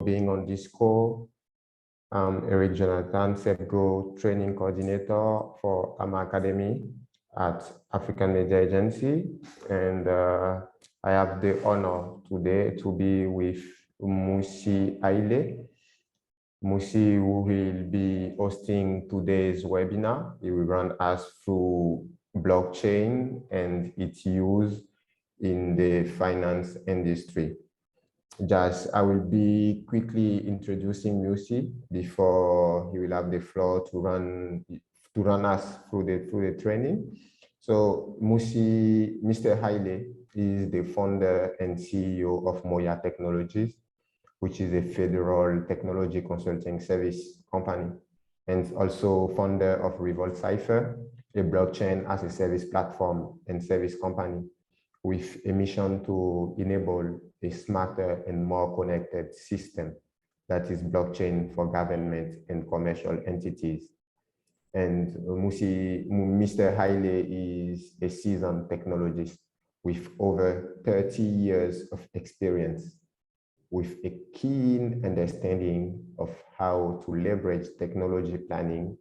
being on this call. I'm Eric Jonathan, SEPGO training coordinator for AMA Academy at African Media Agency. And I have the honor today to be with Musi Aile. Musi will be hosting today's webinar. He will run us through blockchain and its use in the finance industry. Just, I will be quickly introducing Musi before he will have the floor to run us through the training. So Musi, Mr. Haile is the founder and CEO of Moya Technologies, which is a federal technology consulting service company, and also founder of Revolt Cypher, a blockchain as a service platform and service company with a mission to enable a smarter and more connected system that is blockchain for government and commercial entities. And Mr. Haile is a seasoned technologist with over 30 years of experience, with a keen understanding of how to leverage technology planning,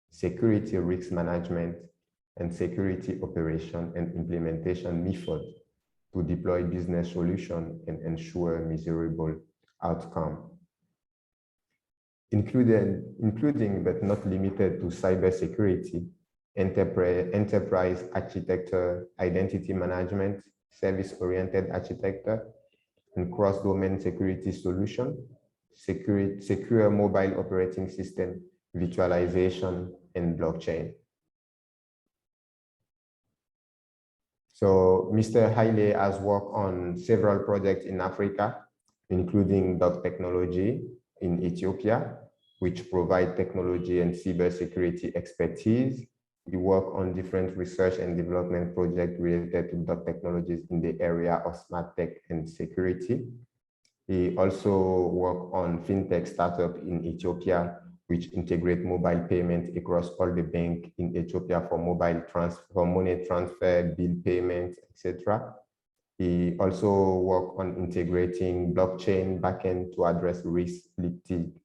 security risk management, and security operation and implementation method to deploy business solution and ensure measurable outcome, including but not limited to cybersecurity, enterprise architecture, identity management, service-oriented architecture, and cross-domain security solution, secure mobile operating system, virtualization, and blockchain. So Mr. Haile has worked on several projects in Africa, including Dot Technology in Ethiopia, which provide technology and cybersecurity expertise. He worked on different research and development projects related to Dot Technologies in the area of smart tech and security. He also worked on fintech startup in Ethiopia, which integrate mobile payment across all the banks in Ethiopia for mobile transfer, for money transfer, bill payment, etc. He also worked on integrating blockchain backend to address risk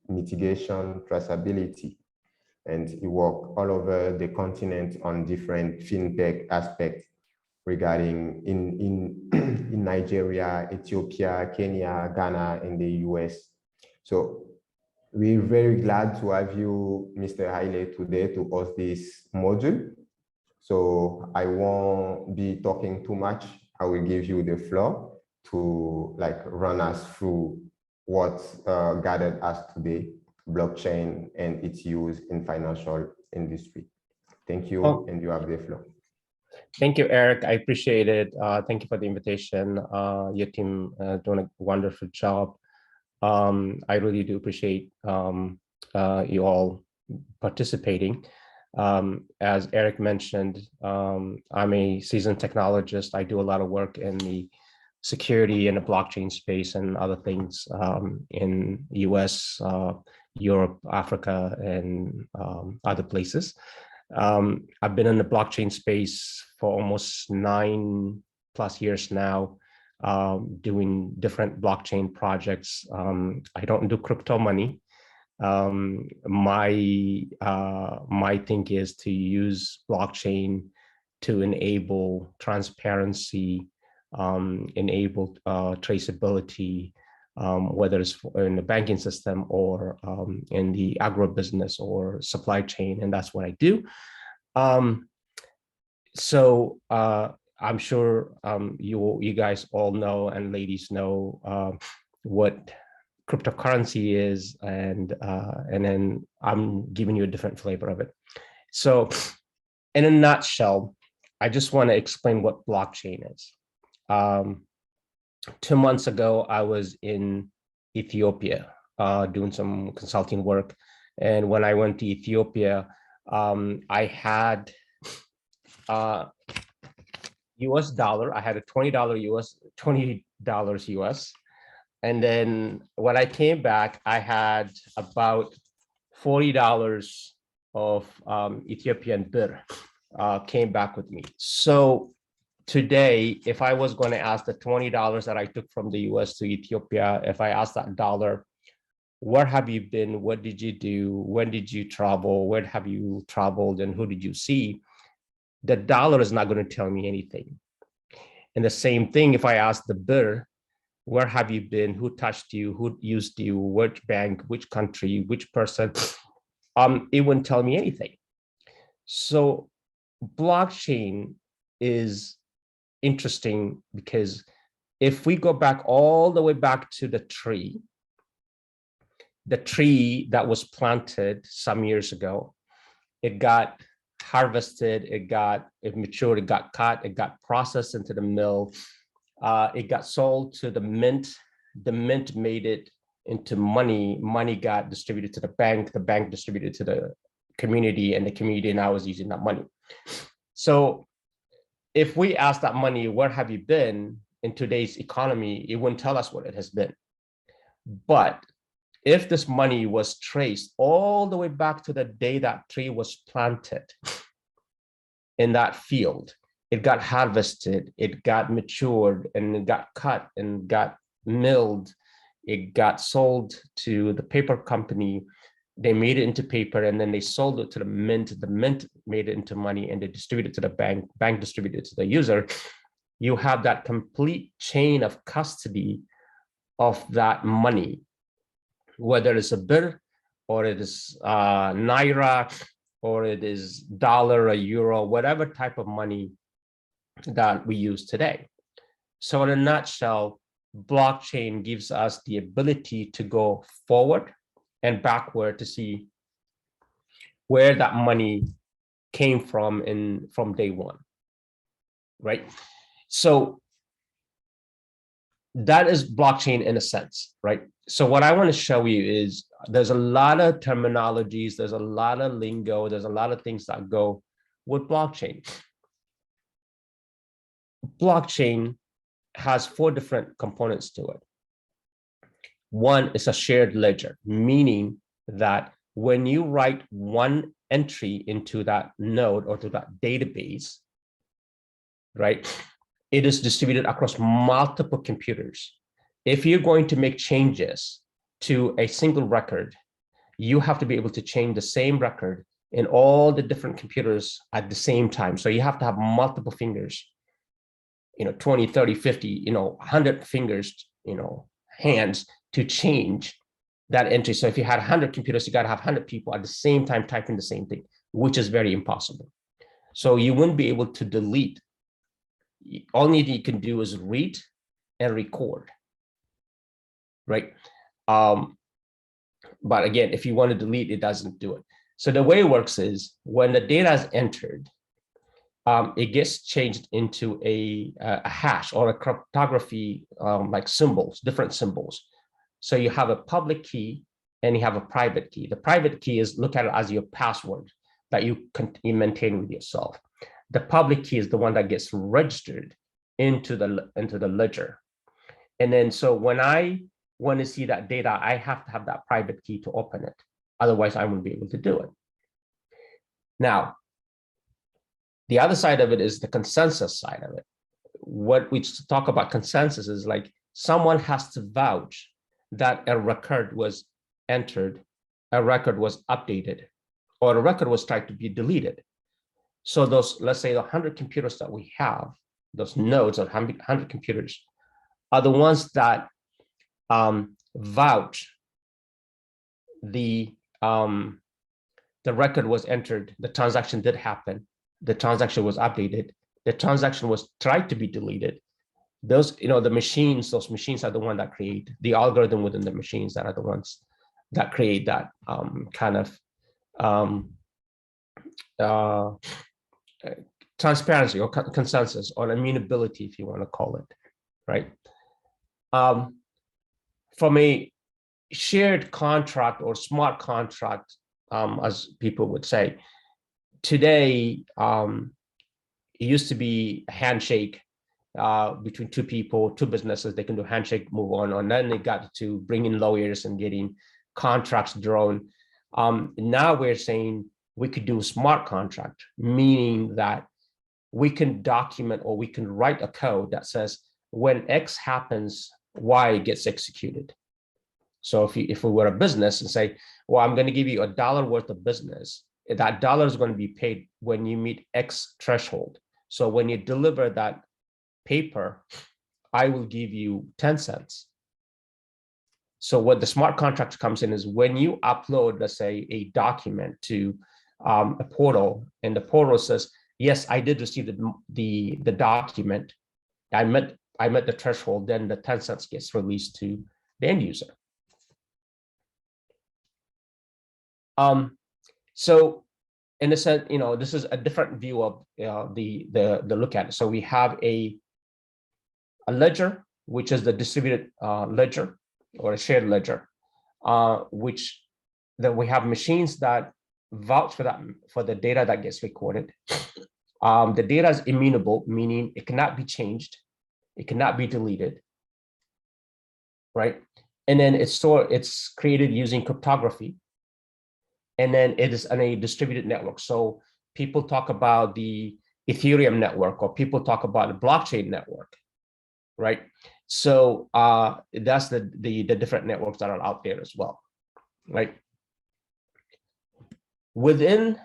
mitigation, traceability. And he worked all over the continent on different fintech aspects regarding in Nigeria, Ethiopia, Kenya, Ghana, and the US. So we're very glad to have you, Mr. Haile, today to host this module. So I won't be talking too much. I will give you the floor to run us through what gathered us today, blockchain and its use in financial industry. Thank you, and you have the floor. Thank you, Eric. I appreciate it. Thank you for the invitation. Your team doing a wonderful job. I really do appreciate you all participating. As Eric mentioned, I'm a seasoned technologist. I do a lot of work in the security and the blockchain space and other things in US, Europe, Africa, and other places. I've been in the blockchain space for almost 9+ years now, doing different blockchain projects. I don't do crypto money. My thing is to use blockchain to enable transparency, enable traceability, whether it's in the banking system or in the agribusiness or supply chain, and that's what I do. So I'm sure you guys all know, and ladies know what cryptocurrency is, and then I'm giving you a different flavor of it. So in a nutshell, I just want to explain what blockchain is. 2 months ago, I was in Ethiopia doing some consulting work. And when I went to Ethiopia, I had US dollar. I had a $20 US. And then when I came back, I had about $40 of Ethiopian birr came back with me. So today, if I was going to ask the $20 that I took from the US to Ethiopia, if I asked that dollar where have you been? What did you do? When did you travel? Where have you traveled? And who did you see? The dollar is not going to tell me anything. And the same thing, if I ask the birr, where have you been? Who touched you? Who used you? Which bank? Which country? Which person? It wouldn't tell me anything. So blockchain is interesting because if we go back all the way back to the tree that was planted some years ago, it got harvested, it matured, it got cut, it got processed into the mill, it got sold to the mint made it into money, money got distributed to the bank distributed to the community, and the community now is using that money. So if we ask that money, where have you been in today's economy, it wouldn't tell us what it has been. But if this money was traced all the way back to the day that tree was planted in that field, it got harvested, it got matured, and it got cut and got milled, it got sold to the paper company, they made it into paper, and then they sold it to the mint made it into money, and they distributed it to the bank distributed it to the user. You have that complete chain of custody of that money, whether it's a birr or it is naira or it is dollar, a euro, whatever type of money that we use today. So in a nutshell, blockchain gives us the ability to go forward and backward to see where that money came from from day one, right? So that is blockchain in a sense, right? So what I want to show you is there's a lot of terminologies, there's a lot of lingo, there's a lot of things that go with blockchain. Blockchain has 4 different components to it. One is a shared ledger, meaning that when you write one entry into that node or to that database, right, it is distributed across multiple computers. If you're going to make changes to a single record, you have to be able to change the same record in all the different computers at the same time. So you have to have multiple fingers, 20, 30, 50, 100 fingers, hands to change that entry. So if you had 100 computers, you got to have 100 people at the same time typing the same thing, which is very impossible. So you wouldn't be able to delete. Only thing you can do is read and record, right? But again, if you want to delete, it doesn't do it. So the way it works is when the data is entered, it gets changed into a hash or a cryptography, like symbols, different symbols. So you have a public key and you have a private key. The private key is, look at it as your password that you maintain with yourself. The public key is the one that gets registered into the ledger. And then so when I want to see that data, I have to have that private key to open it. Otherwise, I won't be able to do it. Now, the other side of it is the consensus side of it. What we talk about consensus is like someone has to vouch that a record was entered, a record was updated, or a record was tried to be deleted. So those, let's say the 100 computers that we have, those nodes of 100 computers, are the ones that vouch the record was entered, the transaction did happen, the transaction was updated, the transaction was tried to be deleted. Those, the machines, those machines are the one that create the algorithm within the machines that are the ones that create that kind of transparency or consensus or immutability, if you want to call it, right? From a shared contract or smart contract, as people would say, today, it used to be a handshake between 2 people, 2 businesses. They can do handshake, move on, and then they got to bring in lawyers and getting contracts drawn. Now we're saying we could do a smart contract, meaning that we can document or we can write a code that says when X happens, Y gets executed. So if we were a business and say, well, I'm going to give you $1 worth of business, that dollar is going to be paid when you meet X threshold. So when you deliver that paper, I will give you 10 cents. So what the smart contract comes in is when you upload, let's say, a document to a portal, and the portal says, yes, I did receive the document, I met the threshold, then the 10 cents gets released to the end user. So in a sense, this is a different view of the look at it. So we have a ledger, which is the distributed ledger or a shared ledger, which then we have machines that vouch for the data that gets recorded. The data is immutable, meaning it cannot be changed, it cannot be deleted, right? And then it's created using cryptography, and then it is on a distributed network. So people talk about the Ethereum network, or people talk about the blockchain network, right? So that's the different networks that are out there as well, right? Within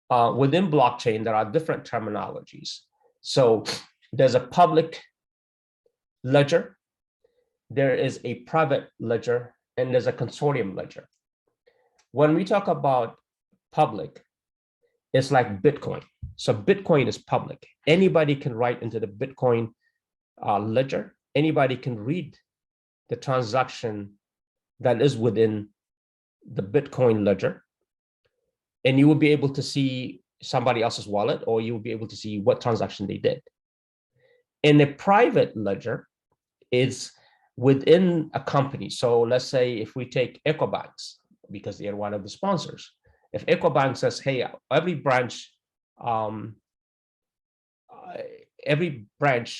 blockchain, there are different terminologies. So there's a public ledger, there is a private ledger, and there's a consortium ledger. When we talk about public, it's like Bitcoin. So Bitcoin is public. Anybody can write into the Bitcoin ledger. Anybody can read the transaction that is within the Bitcoin ledger, and you will be able to see somebody else's wallet, or you will be able to see what transaction they did. In a private ledger, is within a company. So let's say if we take Ecobanks, because they are one of the sponsors. If Ecobank says, hey, every branch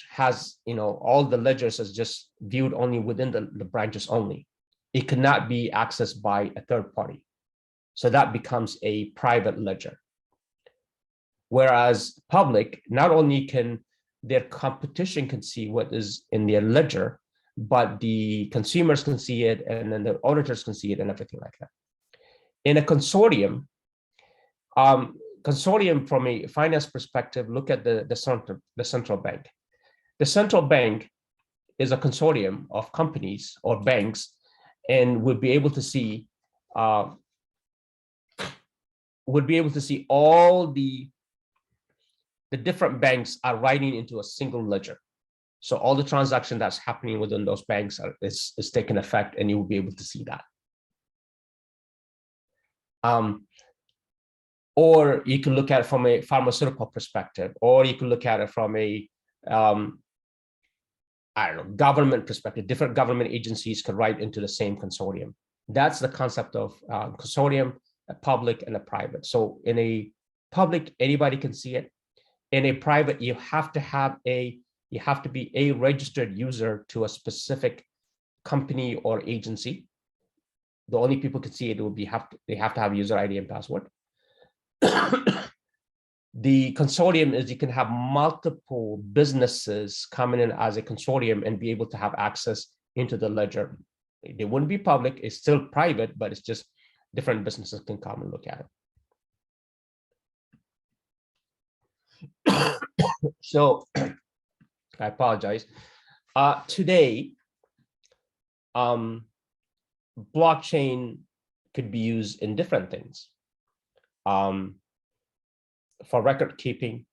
has, all the ledgers is just viewed only within the branches only. It cannot be accessed by a third party. So that becomes a private ledger. Whereas public, not only can their competition can see what is in their ledger, but the consumers can see it, and then the auditors can see it, and everything like that. In a consortium, from a finance perspective, look at the central bank. The central bank is a consortium of companies or banks, and would be able to see all the different banks are writing into a single ledger. So all the transaction that's happening within those banks is taking effect, and you will be able to see that. Or you can look at it from a pharmaceutical perspective, or you can look at it from a government perspective. Different government agencies could write into the same consortium. That's the concept of consortium, a public and a private. So in a public, anybody can see it. In a private, you have to be a registered user to a specific company or agency. The only people can see it would be they have to have user ID and password. The consortium is you can have multiple businesses coming in as a consortium and be able to have access into the ledger. They wouldn't be public, it's still private, but it's just different businesses can come and look at it. So I apologize. Today, blockchain could be used in different things. For record keeping,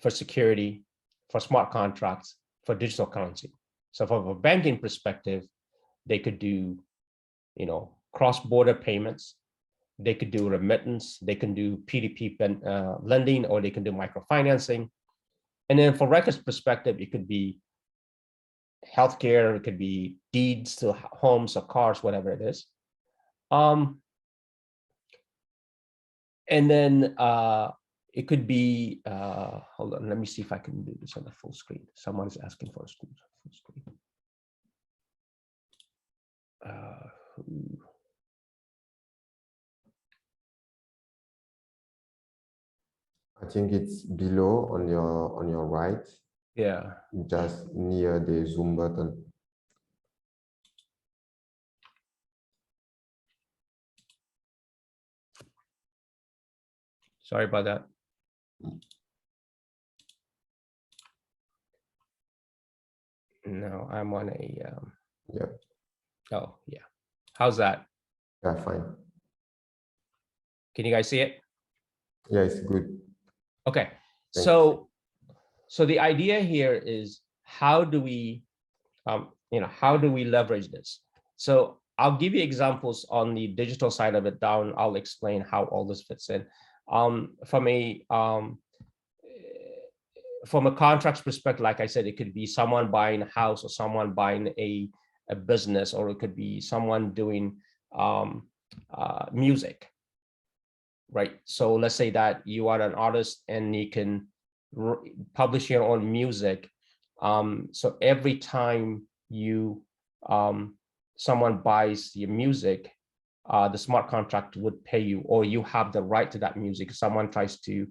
for security, for smart contracts, for digital currency. So from a banking perspective, they could do, cross-border payments. They could do remittance. They can do P2P lending, or they can do microfinancing. And then for records perspective, it could be healthcare, it could be deeds to homes or cars, whatever it is. And then it could be, hold on, let me see if I can do this on the full screen. Someone is asking for a full screen. I think it's below on your right. Yeah. Just near the Zoom button. Sorry about that. No, I'm on a, Yeah, oh, yeah. How's that? yeah, fine. Can you guys see it? Yeah, it's good. Okay, Thanks. so the idea here is how do we, how do we leverage this? So I'll give you examples on the digital side of it down. I'll explain how all this fits in. From a contracts perspective, like I said, it could be someone buying a house or someone buying a business, or it could be someone doing music, right? So let's say that you are an artist and you can publish your own music. So every time you someone buys your music, the smart contract would pay you, or you have the right to that music. If someone tries to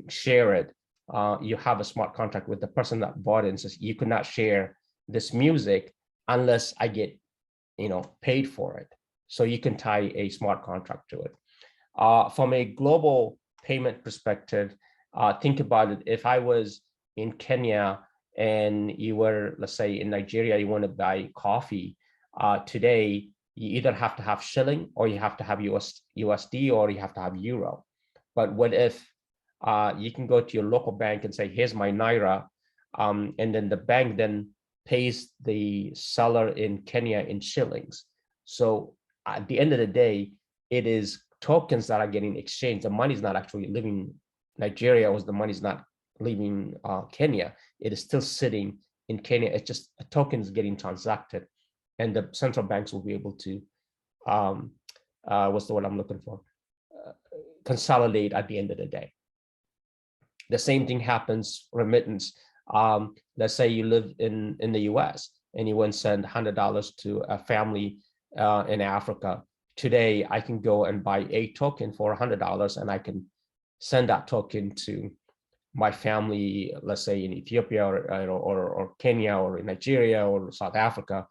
share it, you have a smart contract with the person that bought it and says, you could not share this music unless I get, paid for it. So you can tie a smart contract to it. From a global payment perspective, think about it. If I was in Kenya and you were, let's say in Nigeria, you want to buy coffee, today, you either have to have shilling or you have to have USD or you have to have euro. But what if you can go to your local bank and say, here's my Naira, and then the bank then pays the seller in Kenya in shillings. So at the end of the day, it is tokens that are getting exchanged. The money is not actually leaving Nigeria, or the money is not leaving Kenya. It is still sitting in Kenya. It's just a token is getting transacted, and the central banks will be able to, what's the word I'm looking for? Consolidate at the end of the day. The same thing happens remittance. Let's say you live in the US and you want to send $100 to a family in Africa. Today, I can go and buy a token for $100 and I can send that token to my family, let's say in Ethiopia or Kenya or in Nigeria or South Africa.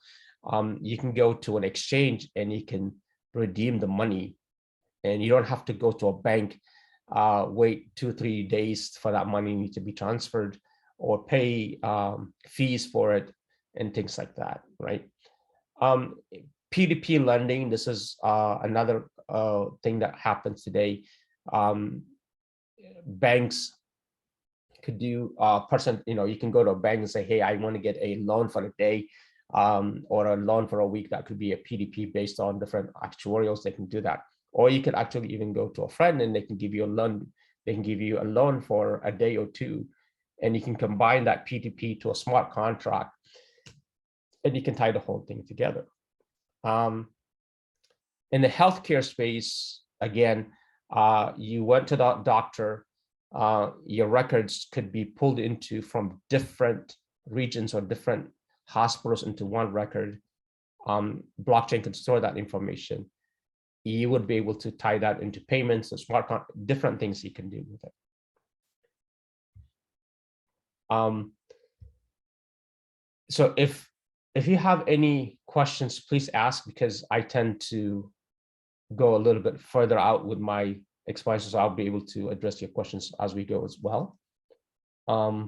You can go to an exchange and you can redeem the money, and you don't have to go to a bank, wait 2-3 days for that money to be transferred, or pay fees for it and things like that, right? P2P lending, this is another thing that happens today. Banks could do you can go to a bank and say, hey, I want to get a loan for a day, or a loan for a week. That could be a P2P based on different actuarials. They can do that. Or you could actually even go to a friend and they can give you a loan. They can give you a loan for a day or two, and you can combine that P2P to a smart contract, and you can tie the whole thing together. In the healthcare space, again, you went to the doctor, your records could be pulled into from different regions or different hospitals into one record. Blockchain can store that information. You would be able to tie that into payments and smart different things you can do with it. So if you have any questions, please ask, because I tend to go a little bit further out with my explanations. So I'll be able to address your questions as we go as well. I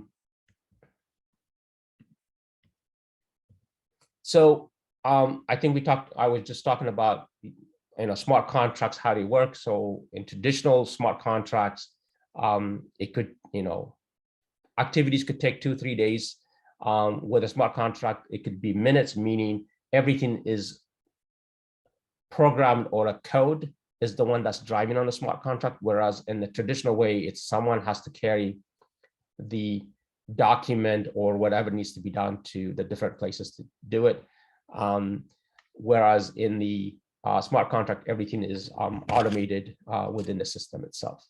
think I was just talking about, smart contracts, how they work. So in traditional smart contracts, it could, activities could take 2-3 days. With a smart contract, it could be minutes, meaning everything is programmed, or a code is the one that's driving on a smart contract. Whereas in the traditional way, it's someone has to carry the document or whatever needs to be done to the different places to do it. Whereas in the smart contract, everything is automated within the system itself.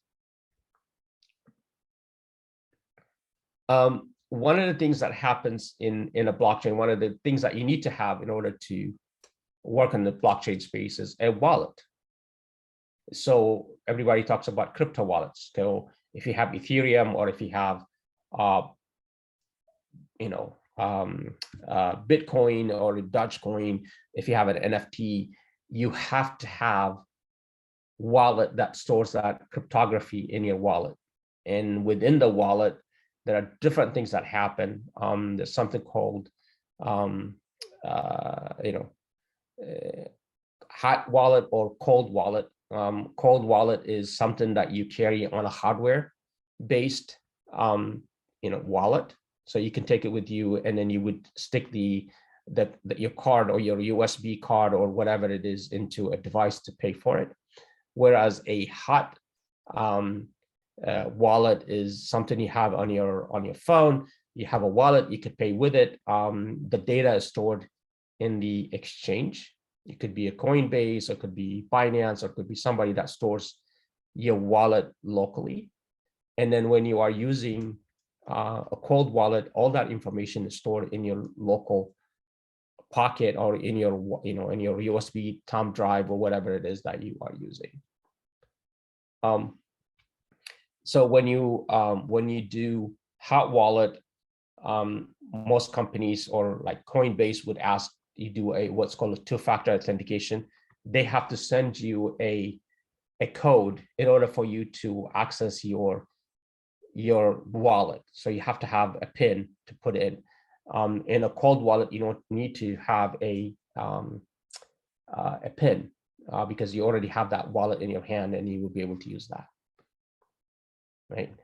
One of the things that happens in a blockchain, one of the things that you need to have in order to work in the blockchain space is a wallet. So everybody talks about crypto wallets. So if you have Ethereum, or if you have Bitcoin or Dogecoin, if you have an NFT, you have to have wallet that stores that cryptography in your wallet. And within the wallet, there are different things that happen. There's something called, hot wallet or cold wallet. Cold wallet is something that you carry on a hardware-based, wallet. So you can take it with you, and then you would stick your card or your USB card or whatever it is into a device to pay for it. Whereas a hot wallet is something you have on your phone. You have a wallet, you could pay with it. The data is stored in the exchange. It could be a Coinbase, or it could be Binance, or it could be somebody that stores your wallet locally. And then when you are using a cold wallet, all that information is stored in your local pocket or in your, in your USB thumb drive or whatever it is that you are using. So when you do hot wallet, most companies or like Coinbase would ask you do what's called a two-factor authentication. They have to send you a code in order for you to access your wallet. So you have to have a PIN to put in. In a cold wallet, you don't need to have a PIN because you already have that wallet in your hand and you will be able to use that, right?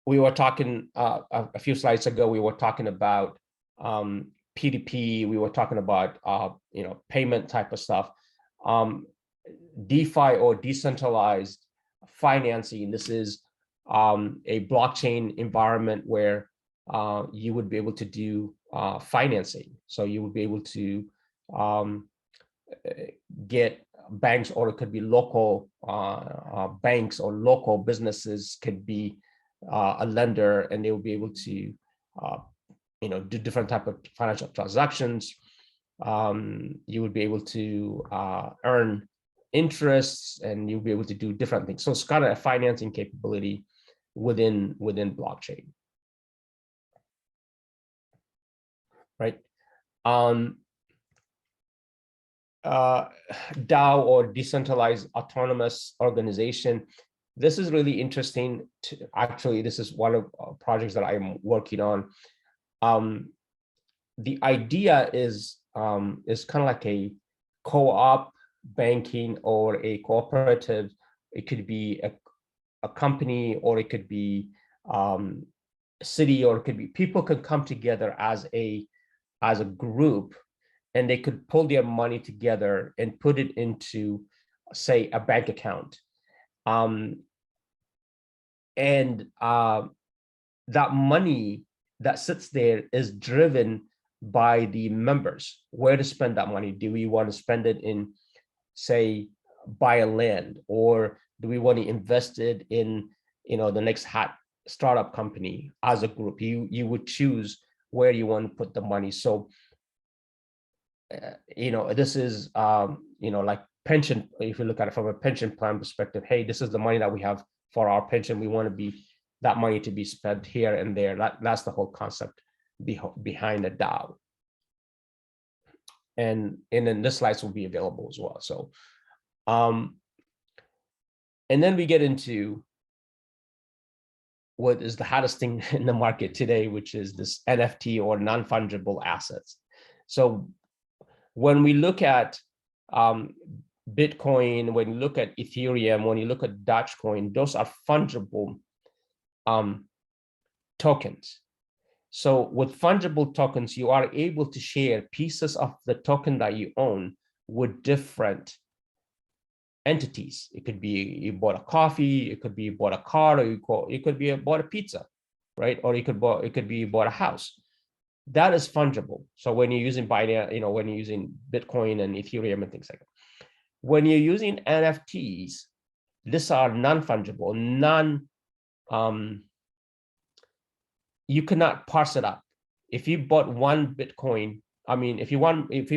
We were talking a few slides ago, we were talking about P2P, we were talking about payment type of stuff. DeFi or decentralized financing, this is a blockchain environment where you would be able to do financing. So you would be able to get banks, or it could be local banks or local businesses could be a lender, and they will be able to do different type of financial transactions. You would be able to earn interests, and you'll be able to do different things. So it's kind of a financing capability within blockchain, right? DAO or decentralized autonomous organization. This is really interesting. Actually, this is one of projects that I'm working on. The idea is kind of like a co-op banking or a cooperative. It could be a company, or it could be a city, or it could be people could come together as a group, and they could pull their money together and put it into, say, a bank account. That money that sits there is driven by the members, where to spend that money. Do we want to spend it in, say, buy a land, or do we want to invest it in, the next hot startup company? As a group, you would choose where you want to put the money. So, this is, like pension. If you look at it from a pension plan perspective, hey, this is the money that we have for our pension. We want that money to be spent here and there. That's the whole concept behind the DAO. And then the slides will be available as well. So, and then we get into what is the hottest thing in the market today, which is this NFT or non-fungible assets. So when we look at Bitcoin, when you look at Ethereum, when you look at Dogecoin, those are fungible tokens. So with fungible tokens, you are able to share pieces of the token that you own with different entities. It could be you bought a coffee, it could be you bought a car, or it could be you bought a pizza, right? Or it could be you bought a house. That is fungible. So when you're using Binance, when you're using Bitcoin and Ethereum and things like that. When you're using NFTs, these are non-fungible, you cannot parse it up. If you bought one Bitcoin, if you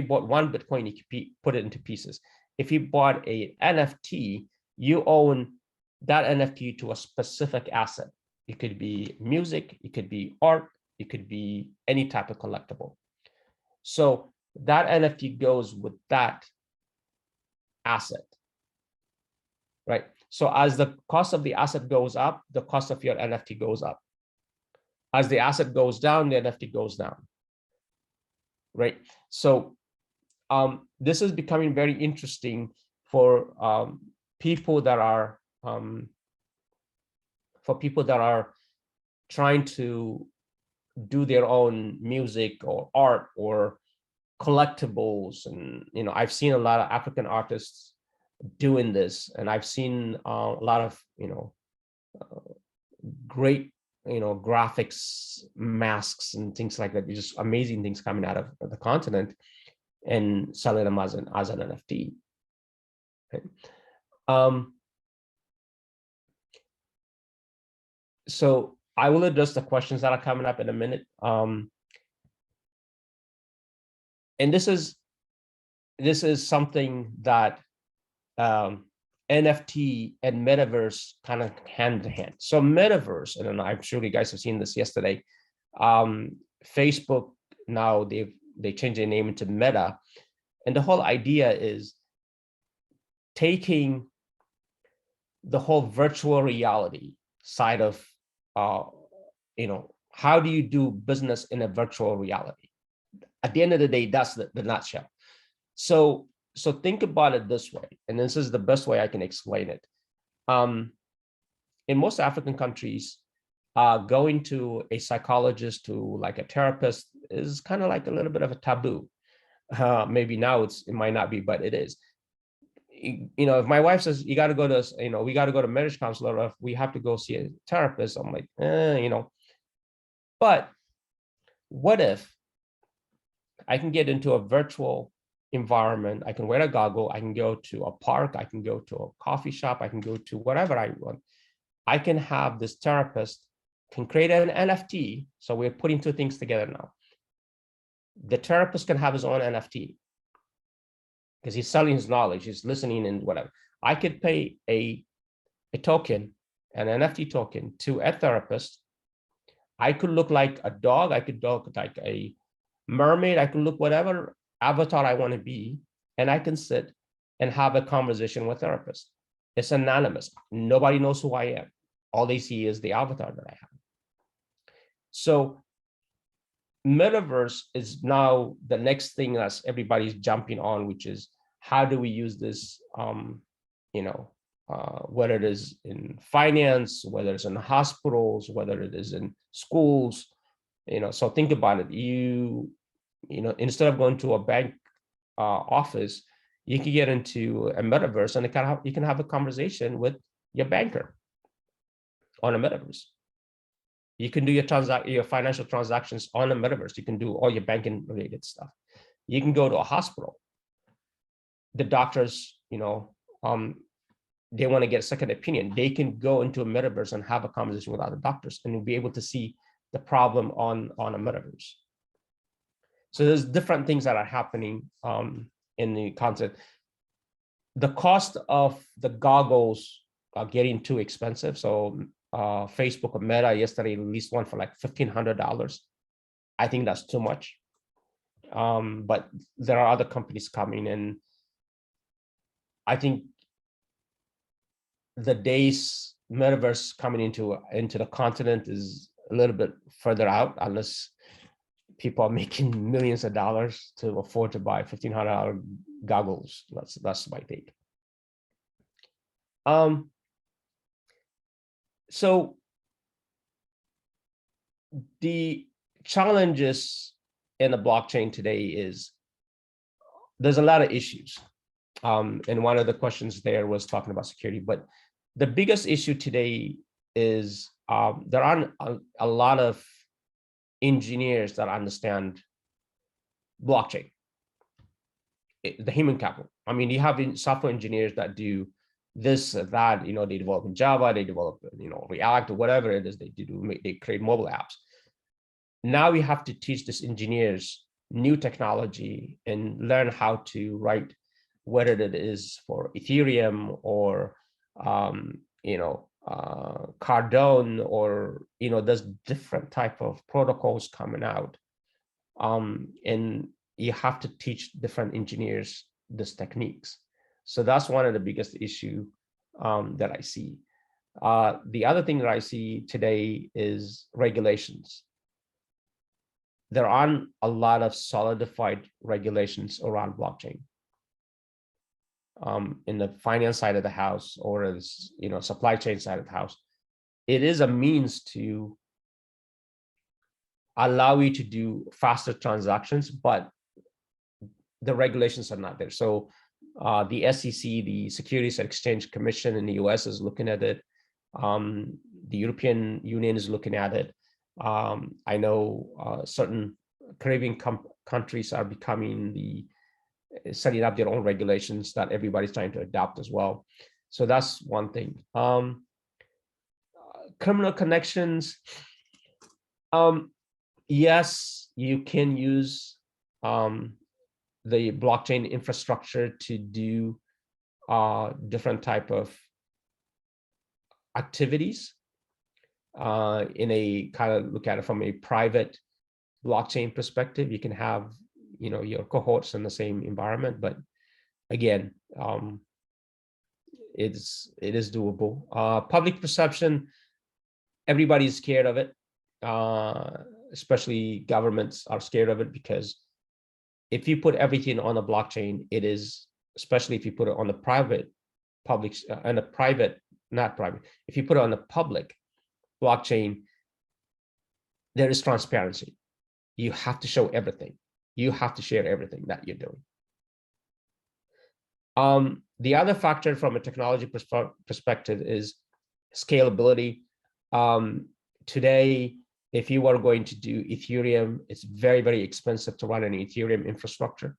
bought one Bitcoin, you can put it into pieces. If you bought a NFT, you own that NFT to a specific asset. It could be music, it could be art, it could be any type of collectible. So that NFT goes with that asset, right? So as the cost of the asset goes up, the cost of your NFT goes up. As the asset goes down, the NFT goes down, right? So this is becoming very interesting for people that are trying to do their own music or art or collectibles. And I've seen a lot of African artists doing this, and I've seen a lot of great graphics, masks, and things like that. Just amazing things coming out of the continent and selling them as an NFT. Okay. So I will address the questions that are coming up in a minute. And this is something that NFT and metaverse kind of hand in hand. So metaverse, and I'm sure you guys have seen this yesterday. Facebook now they changed their name into Meta, and the whole idea is taking the whole virtual reality side of how do you do business in a virtual reality? At the end of the day, that's the nutshell. So think about it this way, and this is the best way I can explain it. In most African countries, going to a psychologist, to like a therapist, is kind of like a little bit of a taboo. Maybe now it might not be, but it is. If my wife says you got to go to, we got to go to marriage counselor, or if we have to go see a therapist, I'm like, But what if I can get into a virtual environment? I can wear a goggle, I can go to a park, I can go to a coffee shop, I can go to whatever I want. I can have this therapist can create an NFT. So we're putting two things together now. The therapist can have his own NFT because he's selling his knowledge, he's listening and whatever. I could pay a token, an NFT token, to a therapist. I could look like a dog, I could look like a mermaid, I could look whatever avatar I want to be, and I can sit and have a conversation with a therapist. It's anonymous. Nobody knows who I am. All they see is the avatar that I have. So metaverse is now the next thing that everybody's jumping on, which is how do we use this, whether it is in finance, whether it's in hospitals, whether it is in schools, so think about it. Instead of going to a bank office, you can get into a metaverse and you can have a conversation with your banker on a metaverse. You can do your financial transactions on a metaverse. You can do all your banking related stuff. You can go to a hospital. The doctors, they want to get a second opinion. They can go into a metaverse and have a conversation with other doctors and be able to see the problem on a metaverse. So there's different things that are happening in the content. The cost of the goggles are getting too expensive. So Facebook or Meta yesterday released one for like $1,500. I think that's too much. But there are other companies coming, and I think the days metaverse coming into the continent is a little bit further out, unless people are making millions of dollars to afford to buy $1,500 goggles. That's my take. So the challenges in the blockchain today is there's a lot of issues. And one of the questions there was talking about security, but the biggest issue today is there aren't a lot of engineers that understand blockchain, the human capital. I mean, you have software engineers that do this, that, they develop in Java, they develop, React, or whatever it is they do, they create mobile apps. Now we have to teach these engineers new technology and learn how to write, whether it is for Ethereum or, Cardano, or, there's different type of protocols coming out. And you have to teach different engineers these techniques. So that's one of the biggest issue that I see. The other thing that I see today is regulations. There aren't a lot of solidified regulations around blockchain. In the finance side of the house, or as supply chain side of the house, it is a means to allow you to do faster transactions, but the regulations are not there. So the SEC, the Securities and Exchange Commission in the US, is looking at it. The European Union is looking at it. I know certain Caribbean countries are setting up their own regulations that everybody's trying to adopt as well. So that's one thing. Criminal connections. Yes, you can use the blockchain infrastructure to do different type of activities in a kind of look at it from a private blockchain perspective. You can have your cohorts in the same environment, but again, it is doable. Public perception, everybody's scared of it, especially governments are scared of it, because if you put everything on a blockchain, it is, especially if you put it on the if you put it on the public blockchain, there is transparency. You have to show everything. You have to share everything that you're doing. The other factor from a technology perspective is scalability. Today, if you are going to do Ethereum, it's very, very expensive to run an Ethereum infrastructure.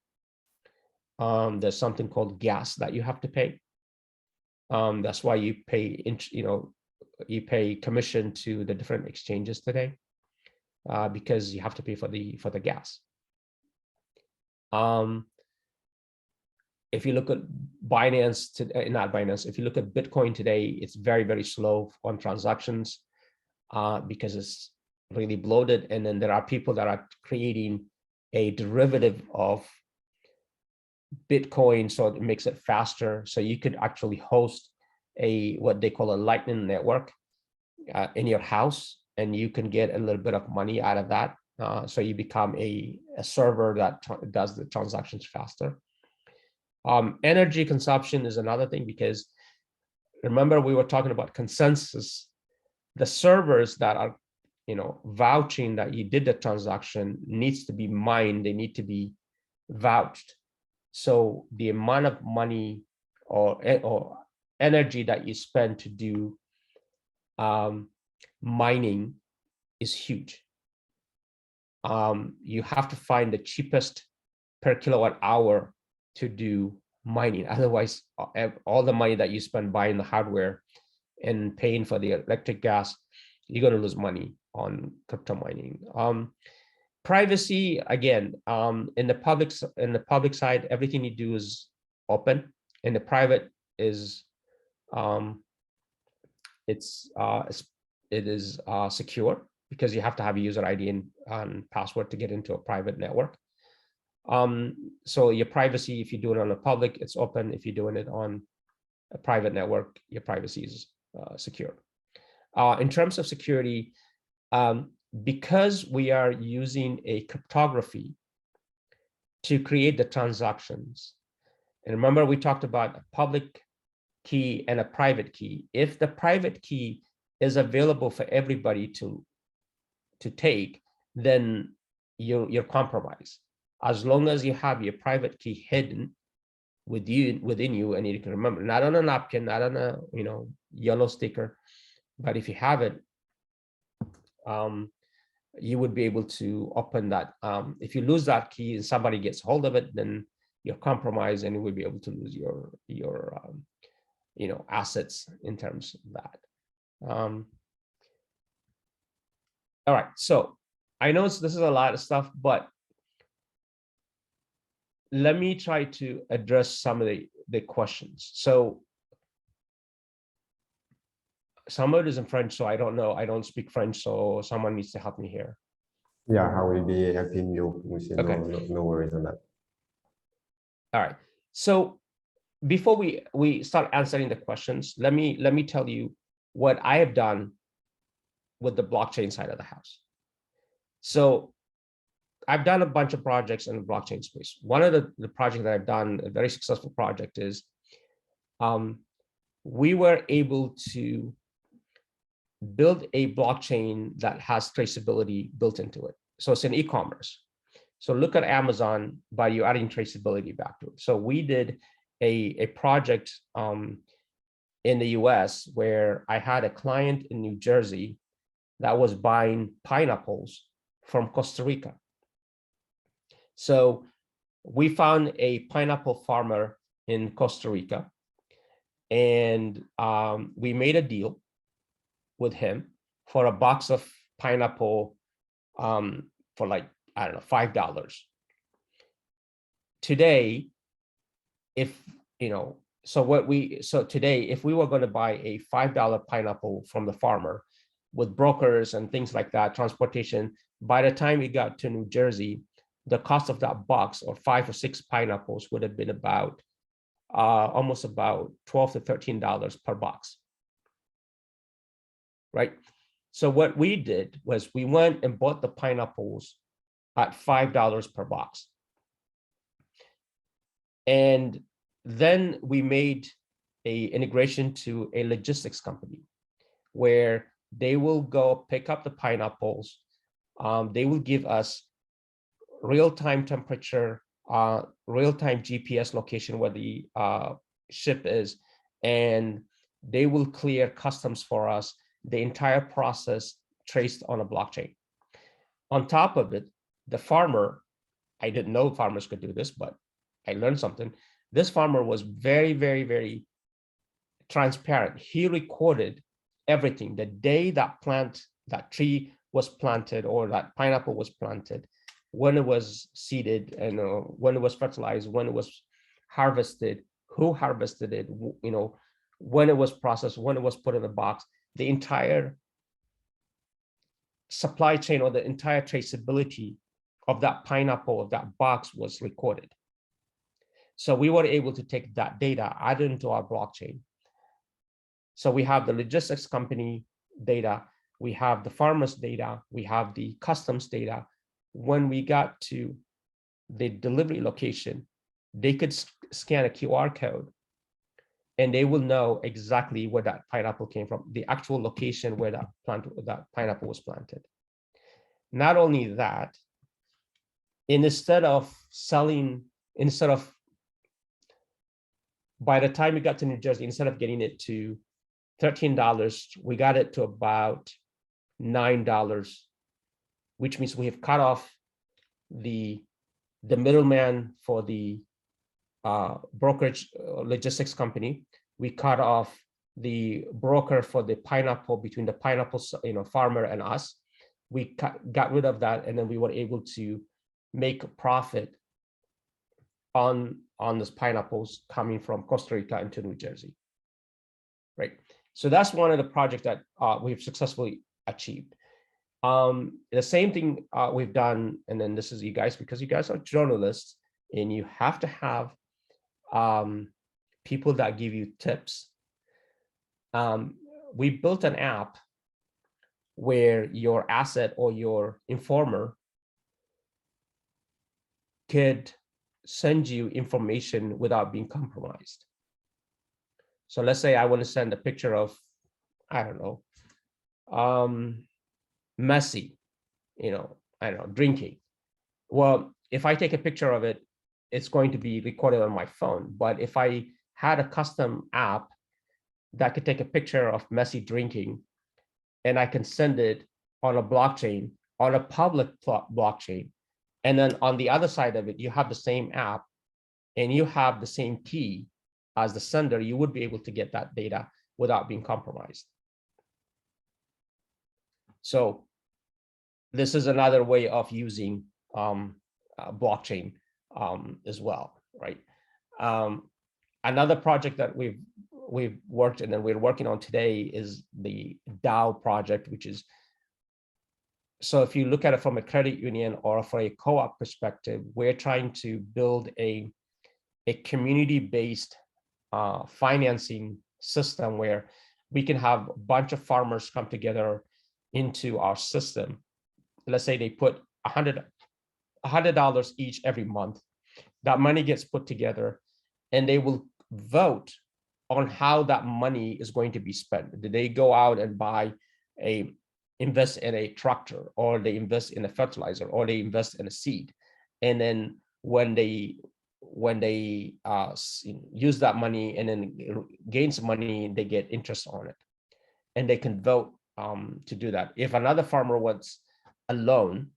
There's something called gas that you have to pay. That's why you pay, you pay commission to the different exchanges today, because you have to pay for the gas. If you look at Binance today, not Binance, if you look at Bitcoin today, it's very, very slow on transactions because it's really bloated. And then there are people that are creating a derivative of Bitcoin, so it makes it faster. So you could actually host what they call a Lightning network in your house, and you can get a little bit of money out of that. So you become a server that does the transactions faster. Energy consumption is another thing, because remember we were talking about consensus. The servers that are vouching that you did the transaction needs to be mined. They need to be vouched. So the amount of money or energy that you spend to do mining is huge. You have to find the cheapest per kilowatt hour to do mining. Otherwise, all the money that you spend buying the hardware and paying for the electric gas, you're going to lose money on crypto mining. Privacy, again, in the public side, everything you do is open. In the private is it is secure, because you have to have a user ID and password to get into a private network. So your privacy, if you do it on a public, it's open. If you're doing it on a private network, your privacy is secure. In terms of security, because we are using a cryptography to create the transactions, and remember we talked about a public key and a private key. If the private key is available for everybody to take, then you're compromised. As long as you have your private key hidden within you, and you can remember, not on a napkin, not on a yellow sticker, but if you have it, you would be able to open that. If you lose that key and somebody gets hold of it, then you're compromised, and you will be able to lose your assets in terms of that. All right, so I know this is a lot of stuff, but let me try to address some of the questions. So some of it is in French, so I don't know. I don't speak French, so someone needs to help me here. Yeah, I will be helping you, Musi. Okay. No worries on that. All right. So before we start answering the questions, let me tell you what I have done with the blockchain side of the house. So I've done a bunch of projects in the blockchain space. One of the projects that I've done, a very successful project, is we were able to build a blockchain that has traceability built into it. So it's in e-commerce. So look at Amazon, but you're adding traceability back to it. So we did a project in the US where I had a client in New Jersey that was buying pineapples from Costa Rica. So we found a pineapple farmer in Costa Rica, and we made a deal with him for a box of pineapple for like, I don't know, $5. Today, if you know, so today, if we were going to buy a $5 pineapple from the farmer with brokers and things like that, transportation, by the time we got to New Jersey, the cost of that box or 5 or 6 pineapples would have been about almost about $12 to $13 per box, right? So what we did was we went and bought the pineapples at $5 per box. And then we made a integration to a logistics company where they will go pick up the pineapples. They will give us real-time temperature, real-time GPS location where the ship is, and they will clear customs for us, the entire process traced on a blockchain. On top of it, the farmer, I didn't know farmers could do this, but I learned something. This farmer was very, very, very transparent. He recorded everything. The day that tree was planted or that pineapple was planted, when it was seeded, and when it was fertilized, when it was harvested, who harvested it, when it was processed, when it was put in the box, the entire supply chain or the entire traceability of that pineapple, of that box, was recorded. So we were able to take that data, add it into our blockchain. So we have the logistics company data, we have the farmer's data, we have the customs data. When we got to the delivery location, they could scan a QR code and they will know exactly where that pineapple came from, the actual location where that pineapple was planted. Not only that, instead of by the time we got to New Jersey, instead of getting it to $13, we got it to about $9, which means we have cut off the middleman for the brokerage logistics company. We cut off the broker for the pineapple between the pineapple farmer and us. We got rid of that, and then we were able to make a profit on those pineapples coming from Costa Rica into New Jersey, right? So that's one of the projects that we've successfully achieved. The same thing we've done, and then this is you guys, because you guys are journalists and you have to have people that give you tips. We built an app where your asset or your informer could send you information without being compromised. So let's say I want to send a picture of, I don't know, Messi, I don't know, drinking. Well, if I take a picture of it, it's going to be recorded on my phone. But if I had a custom app that could take a picture of Messi drinking, and I can send it on a blockchain, on a public blockchain, and then on the other side of it, you have the same app and you have the same key as the sender, you would be able to get that data without being compromised. So this is another way of using blockchain as well, right? Another project that we've worked and then we're working on today is the DAO project, which is So if you look at it from a credit union or for a co-op perspective, we're trying to build a community-based financing system where we can have a bunch of farmers come together into our system. Let's say they put $100 each every month. That money gets put together and they will vote on how that money is going to be spent. Did they go out and invest in a tractor, or they invest in a fertilizer, or they invest in a seed? And then when they use that money and then gains money, they get interest on it, and they can vote to do that. If another farmer wants a loan,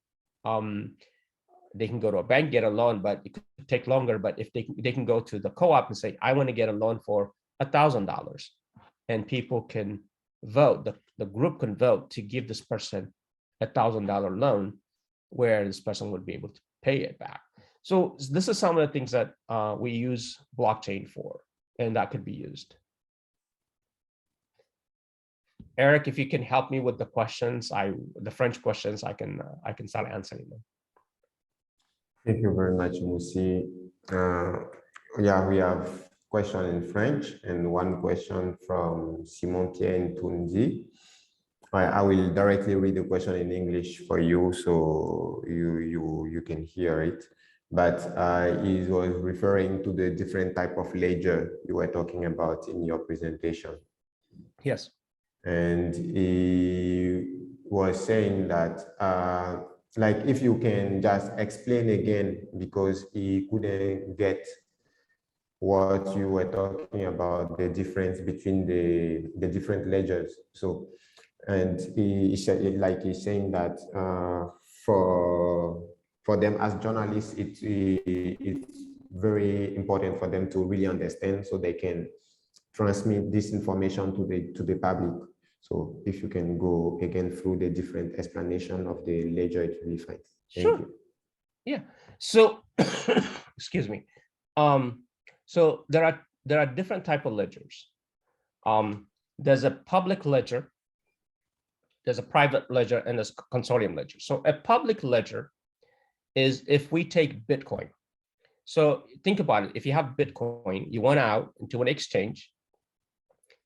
they can go to a bank, get a loan, but it could take longer. But if they can go to the co-op and say, I want to get a loan for $1,000, and people can vote, the group can vote to give this person $1,000 loan, where this person would be able to pay it back. So this is some of the things that we use blockchain for, and that could be used. Eric, if you can help me with the questions, the French questions, I can start answering them. Thank you very much, Moussi. Yeah, we have question in French and one question from Simon Tien Tundi. I will directly read the question in English for you, so you can hear it. But he was referring to the different type of ledger you were talking about in your presentation. Yes. And he was saying that, like, if you can just explain again, because he couldn't get what you were talking about, the difference between the different ledgers. So, and he said, like he's saying that for them as journalists, it's very important for them to really understand, so they can transmit this information to the public. So if you can go again through the different explanation of the ledger, it will be fine. Thank you. Yeah. So, excuse me. So there are different type of ledgers. There's a public ledger, there's a private ledger, and there's a consortium ledger. So a public ledger is if we take Bitcoin. So think about it. If you have Bitcoin, you went out into an exchange,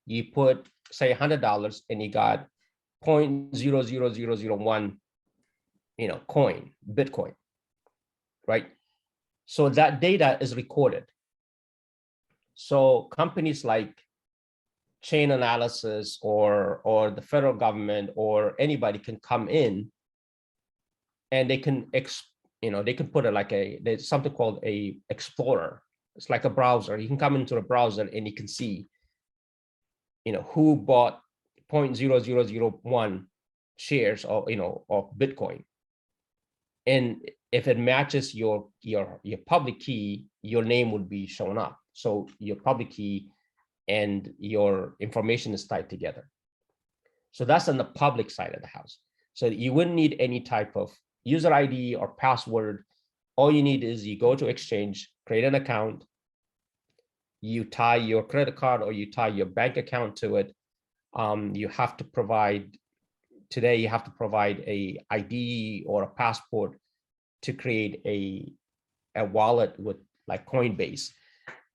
you put, say, $100, and you got 0.00001, coin, Bitcoin, right? So that data is recorded. So companies like Chainalysis or the federal government or anybody can come in, and they can they can put it there's something called a explorer. It's like a browser. You can come into the browser and you can see who bought 0.0001 shares of Bitcoin. And if it matches your public key, your name would be shown up. So your public key and your information is tied together. So that's on the public side of the house. So you wouldn't need any type of user ID or password. All you need is you go to Exchange, create an account, you tie your credit card or you tie your bank account to it. You have to provide, today you have to provide a ID or a passport to create a wallet with like Coinbase.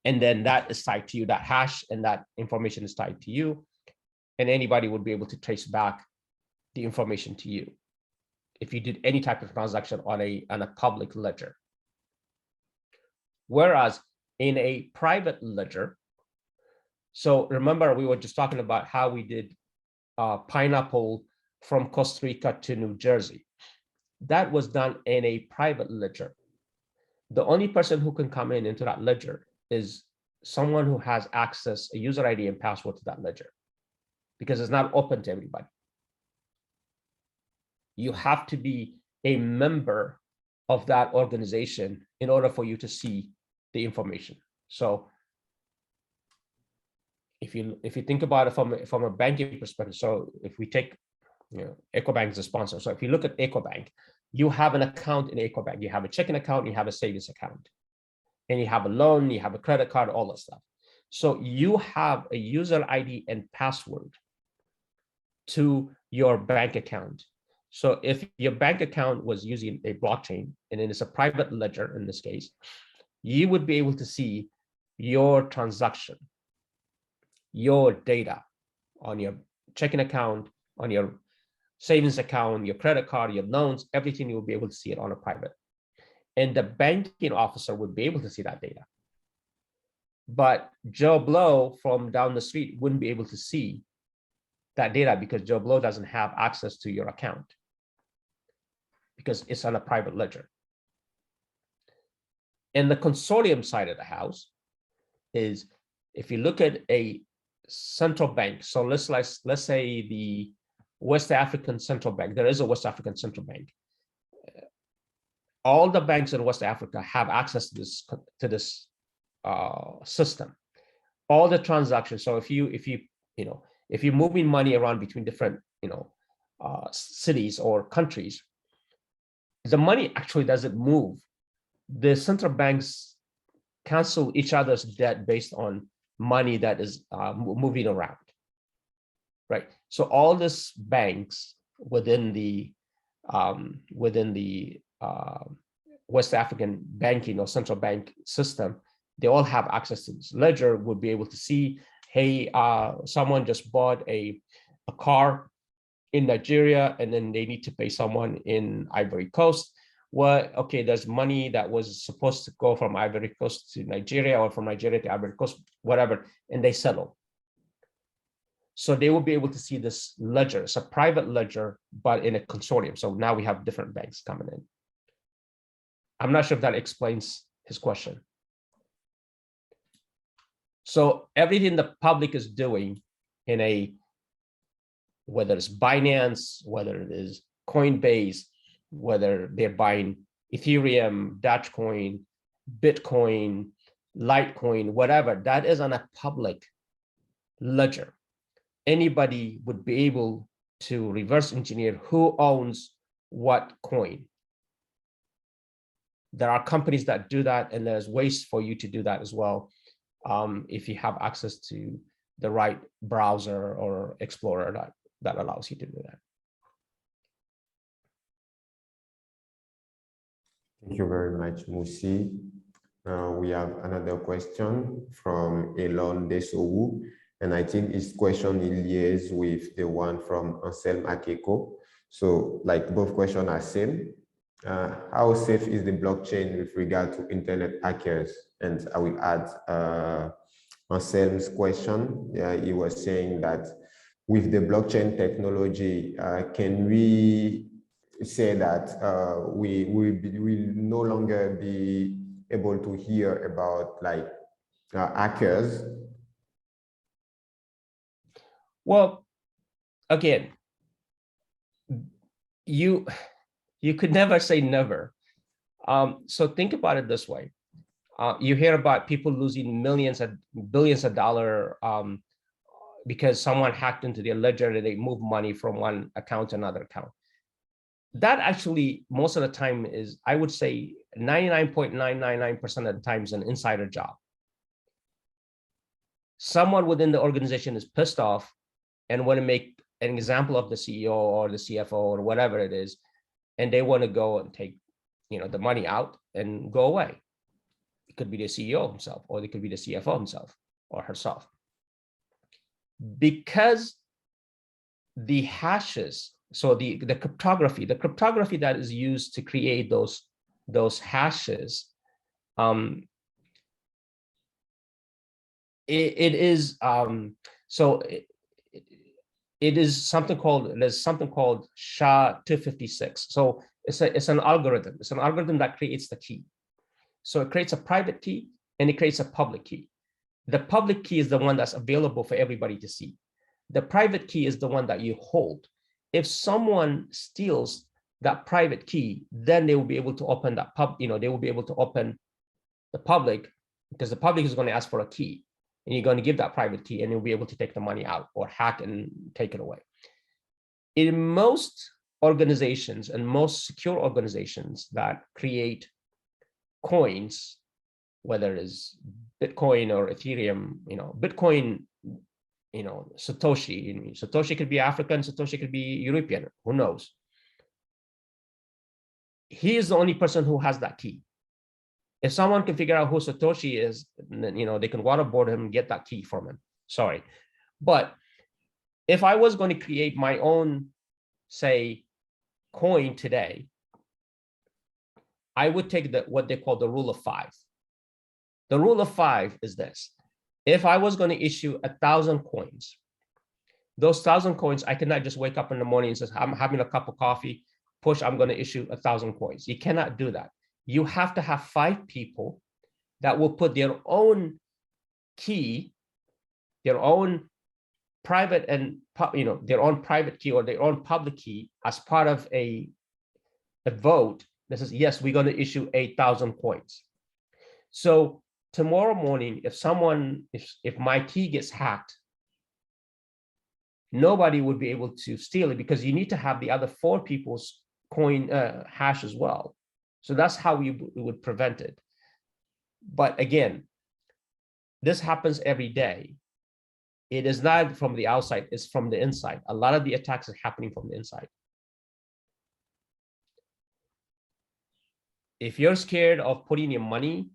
And then that is tied to you, that hash and that information is tied to you. And anybody would be able to trace back the information to you if you did any type of transaction on a public ledger. Whereas in a private ledger, so remember we were just talking about how we did pineapple from Costa Rica to New Jersey. That was done in a private ledger. The only person who can come into that ledger is someone who has access, a user ID and password to that ledger, because it's not open to everybody. You have to be a member of that organization in order for you to see the information. So if you think about it from a banking perspective, so if we take Ecobank as a sponsor, so if you look at Ecobank, you have an account in Ecobank, you have a checking account, you have a savings account, and you have a loan, you have a credit card, all that stuff. So you have a user ID and password to your bank account. So if your bank account was using a blockchain, and it is a private ledger in this case, you would be able to see your transaction, your data on your checking account, on your savings account, your credit card, your loans, everything. You will be able to see it on a private. And the banking officer would be able to see that data. But Joe Blow from down the street wouldn't be able to see that data because Joe Blow doesn't have access to your account because it's on a private ledger. And the consortium side of the house is, if you look at a central bank, so let's say the West African Central Bank, there is a West African Central Bank. All the banks in West Africa have access to this system. All the transactions. So if you're moving money around between different cities or countries, the money actually doesn't move. The central banks cancel each other's debt based on money that is moving around, right? So all these banks within the West African banking or central bank system, they all have access to this ledger, would be able to see, hey, someone just bought a car in Nigeria, and then they need to pay someone in Ivory Coast. Well, okay, there's money that was supposed to go from Ivory Coast to Nigeria, or from Nigeria to Ivory Coast, whatever, and they settle. So they will be able to see this ledger. It's a private ledger, but in a consortium. So now we have different banks coming in. I'm not sure if that explains his question. So everything the public is doing in a, whether it's Binance, whether it is Coinbase, whether they're buying Ethereum, Dogecoin, Bitcoin, Litecoin, whatever, that is on a public ledger. Anybody would be able to reverse engineer who owns what coin. There are companies that do that, and there's ways for you to do that as well, if you have access to the right browser or explorer that allows you to do that. Thank you very much, Musi. We have another question from Elon Desowu, and I think his question is liaised with the one from Anselm Akeko. So, like, both questions are same. How safe is the blockchain with regard to internet hackers? And I will add Anselm's question. He was saying that with the blockchain technology, can we say that we will no longer be able to hear about like hackers? Well, again, you could never say never. So think about it this way. You hear about people losing millions and billions of dollars because someone hacked into their ledger and they moved money from one account to another account. That actually, most of the time is, I would say 99.999% of the time is an insider job. Someone within the organization is pissed off and want to make an example of the CEO or the CFO or whatever it is, and they want to go and take, the money out and go away. It could be the CEO himself, or it could be the CFO himself or herself. Because the hashes, so the cryptography that is used to create those hashes, it is something called SHA-256. So it's an algorithm. It's an algorithm that creates the key. So it creates a private key and it creates a public key. The public key is the one that's available for everybody to see. The private key is the one that you hold. If someone steals that private key, then they will be able to open that they will be able to open the public, because the public is going to ask for a key, and you're going to give that private key, and you'll be able to take the money out or hack and take it away. In most organizations and most secure organizations that create coins, whether it's Bitcoin or Ethereum, Bitcoin, Satoshi could be African, Satoshi could be European, who knows? he is the only person who has that key. If someone can figure out who Satoshi is, then, they can waterboard him and get that key from him. Sorry. But if I was going to create my own, say, coin today, I would take what they call the rule of 5. The rule of 5 is this. If I was going to issue 1,000 coins, those 1,000 coins, I cannot just wake up in the morning and say, I'm having a cup of coffee, push, I'm going to issue 1,000 coins. You cannot do that. You have to have 5 people that will put their own key, their own private and, their own private key or their own public key as part of a vote that says, yes, we're going to issue 8,000 coins. So tomorrow morning, if my key gets hacked, nobody would be able to steal it because you need to have the other 4 people's coin hash as well. So that's how we would prevent it. But again, this happens every day. It is not from the outside, it's from the inside. A lot of the attacks are happening from the inside. If you're scared of putting your money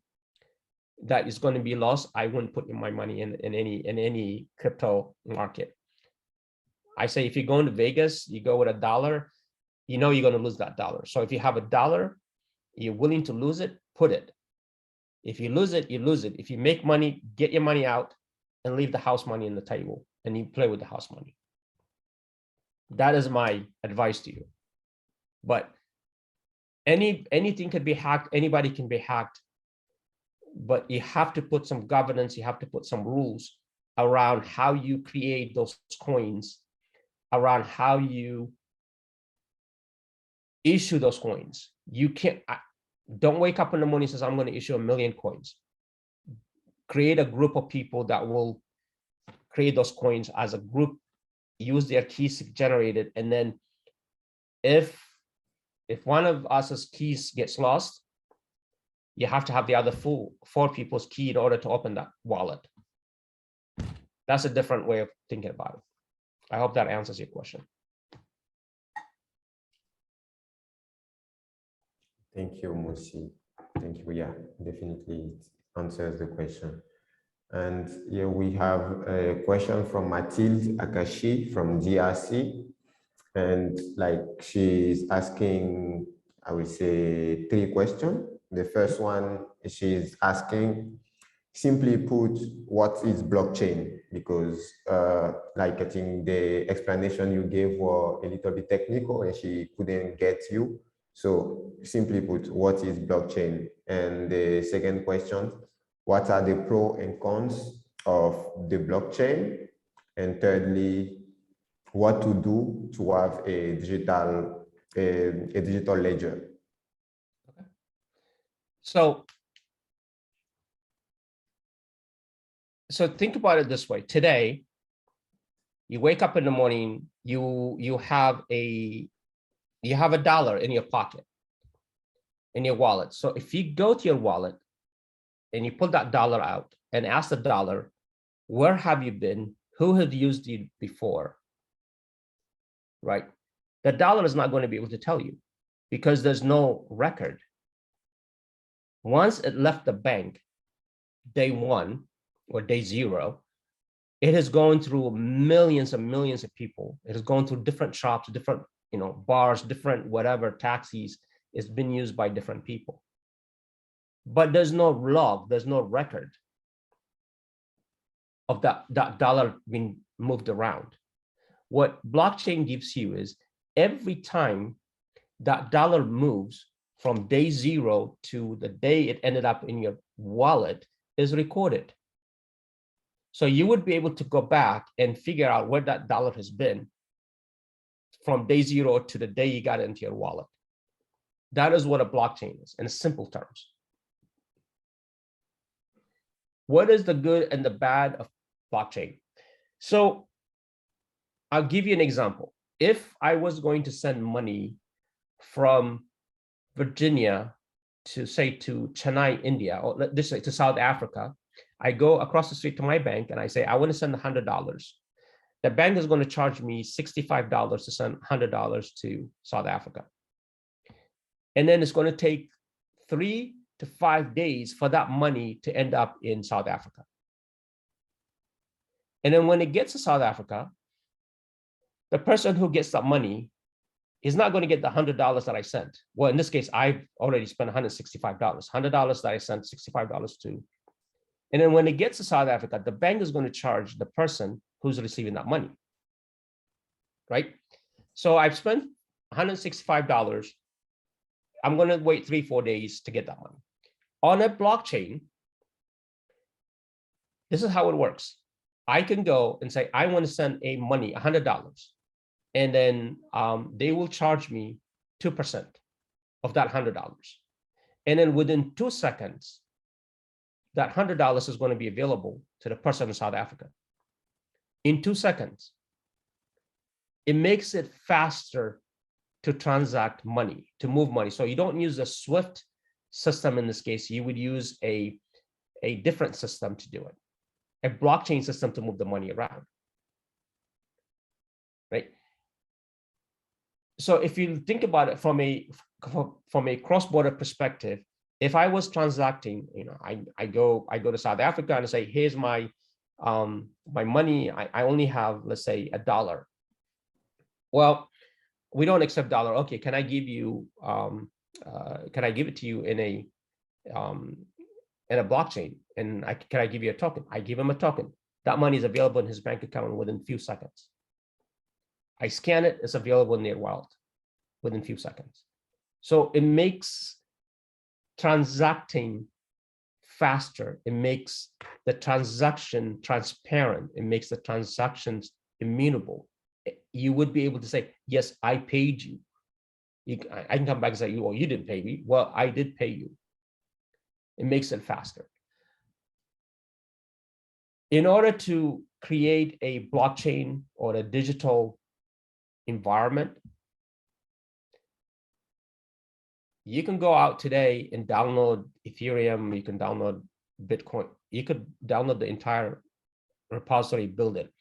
that is going to be lost, I wouldn't put my money in any crypto market. I say if you go into Vegas, you go with $1, you're going to lose that $1. So if you have $1, you're willing to lose it, put it. If you lose it, you lose it. If you make money, get your money out and leave the house money on the table and you play with the house money. That is my advice to you. But anything could be hacked, anybody can be hacked, but you have to put some governance, you have to put some rules around how you create those coins, around how you issue those coins. You can't, don't wake up in the morning and say, I'm going to issue 1 million coins. Create a group of people that will create those coins as a group, use their keys generated, and then if one of us's keys gets lost, you have to have the other 4 people's key in order to open that wallet. That's a different way of thinking about it. I hope that answers your question. Thank you, Mosi. Thank you. Yeah, definitely it answers the question. And here we have a question from Mathilde Akashi from DRC. And like she's asking, I would say 3 questions. The first one, she's asking, simply put, what is blockchain? Because like I think the explanation you gave were a little bit technical and she couldn't get you. So simply put, what is blockchain? And the second question, what are the pros and cons of the blockchain? And thirdly, what to do to have a digital ledger? Okay. So think about it this way. Today, you wake up in the morning, you have $1 in your pocket, in your wallet. So if you go to your wallet and you pull that $1 out and ask the $, where have you been? Who have used it before? Right? The $1 is not going to be able to tell you because there's no record. Once it left the bank, day 1 or day 0, it has gone through millions and millions of people. It has gone through different shops, different bars, different whatever, taxis. It's been used by different people. But there's no log, there's no record of that $1 being moved around. What blockchain gives you is every time that $1 moves from day 0 to the day it ended up in your wallet is recorded. So you would be able to go back and figure out where that $1 has been from day 0 to the day you got it into your wallet. That is what a blockchain is in simple terms. What is the good and the bad of blockchain? So I'll give you an example. If I was going to send money from Virginia to say to Chennai, India, or this to South Africa, I go across the street to my bank and I say, I want to send $100. The bank is going to charge me $65 to send $100 to South Africa. And then it's going to take 3 to 5 days for that money to end up in South Africa. And then when it gets to South Africa, the person who gets that money is not going to get the $100 that I sent. Well, in this case, I've already spent $165, $100 that I sent $65 to. And then when it gets to South Africa, the bank is going to charge the person who's receiving that money, right? So I've spent $165. I'm going to wait 3-4 days to get that money. On a blockchain, this is how it works. I can go and say, I want to send a money, $100. And then they will charge me 2% of that $100. And then within 2 seconds, that $100 is going to be available to the person in South Africa. In 2 seconds, it makes it faster to transact money, to move money. So you don't use a SWIFT system in this case. You would use a different system to do it, a blockchain system to move the money around, right? So if you think about it from a cross-border perspective, if I was transacting, I go to South Africa and I say, here's my my money. I only have, let's say, $1. Well, we don't accept dollar. Okay, can I give you? Can I give it to you in a blockchain? And can I give you a token? I give him a token. That money is available in his bank account within a few seconds. I scan it, it's available in their wallet within a few seconds. So it makes transacting faster. It makes the transaction transparent. It makes the transactions immutable. You would be able to say, yes, I paid you. I can come back and say, oh, you didn't pay me. Well, I did pay you. It makes it faster. In order to create a blockchain or a digital environment, you can go out today and download Ethereum, you can download Bitcoin, you could download the entire repository, build it.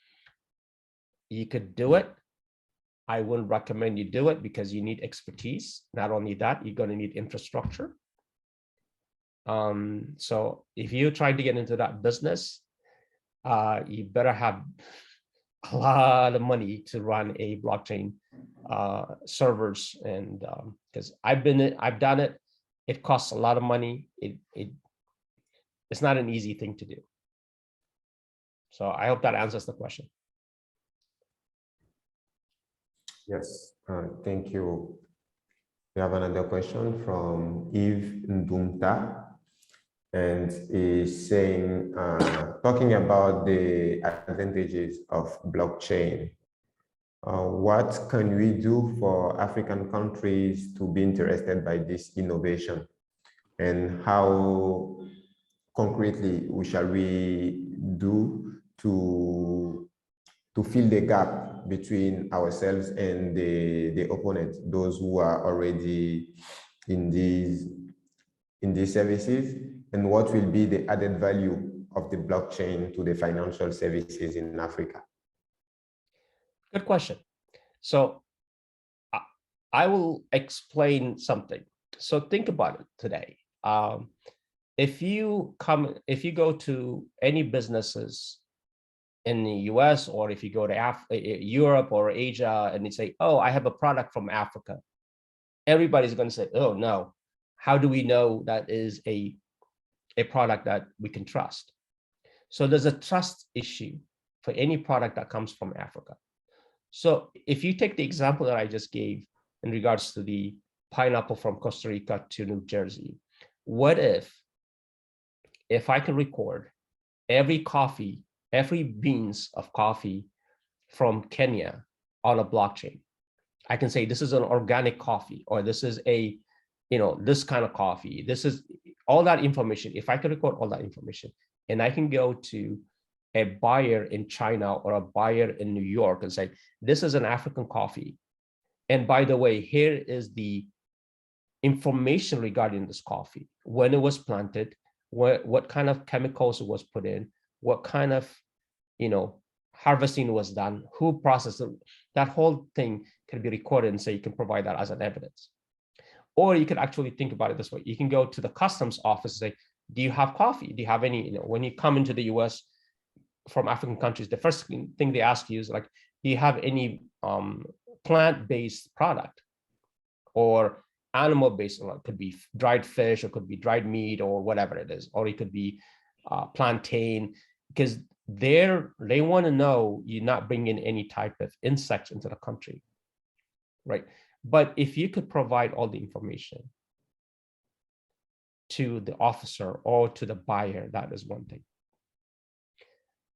You could do it. I wouldn't recommend you do it because you need expertise. Not only that, you're going to need infrastructure. So if you're trying to get into that business, you better have a lot of money to run a blockchain servers, and because I've done it. It costs a lot of money. It's not an easy thing to do. So I hope that answers the question. Yes, thank you. We have another question from Yves Ndumta, and is saying, talking about the advantages of blockchain. What can we do for African countries to be interested by this innovation, and how concretely shall we do to fill the gap between ourselves and the opponent, those who are already in these services, and what will be the added value of the blockchain to the financial services in Africa? Good question. So I will explain something. So think about it today. If you go to any businesses in the US, or if you go to Europe or Asia and you say, oh, I have a product from Africa, everybody's going to say, oh no, how do we know that is a product that we can trust? So there's a trust issue for any product that comes from Africa. So if you take the example that I just gave in regards to the pineapple from Costa Rica to New Jersey, what if I can record every beans of coffee from Kenya on a blockchain? I can say this is an organic coffee, or this is a, this kind of coffee. This is all that information. If I can record all that information, and I can go to a buyer in China or a buyer in New York and say, this is an African coffee. And by the way, here is the information regarding this coffee, when it was planted, what kind of chemicals it was put in, what kind of, harvesting was done, who processed it. That whole thing can be recorded, and so you can provide that as an evidence. Or you could actually think about it this way. You can go to the customs office and say, do you have coffee? Do you have any, when you come into the US from African countries, the first thing they ask you is like, do you have any plant-based product or animal-based? It could be dried fish, or could be dried meat, or whatever it is, or it could be plantain, because they want to know you're not bringing any type of insects into the country, right? But if you could provide all the information to the officer or to the buyer, that is one thing.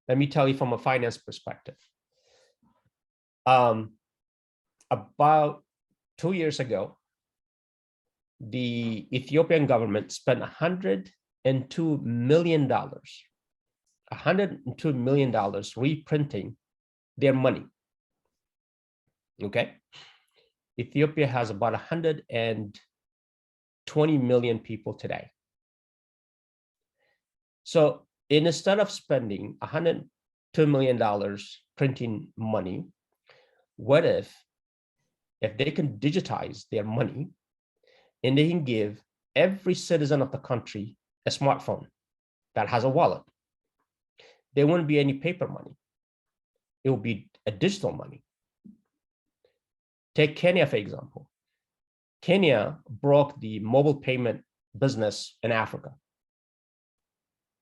Let me tell you from a finance perspective. About 2 years ago, the Ethiopian government spent $102 million, $102 million reprinting their money. Okay. Ethiopia has about 120 million people today. So instead of spending $102 million printing money, what if they can digitize their money and they can give every citizen of the country a smartphone that has a wallet? There wouldn't be any paper money. It will be a digital money. Take Kenya, for example. Kenya broke the mobile payment business in Africa,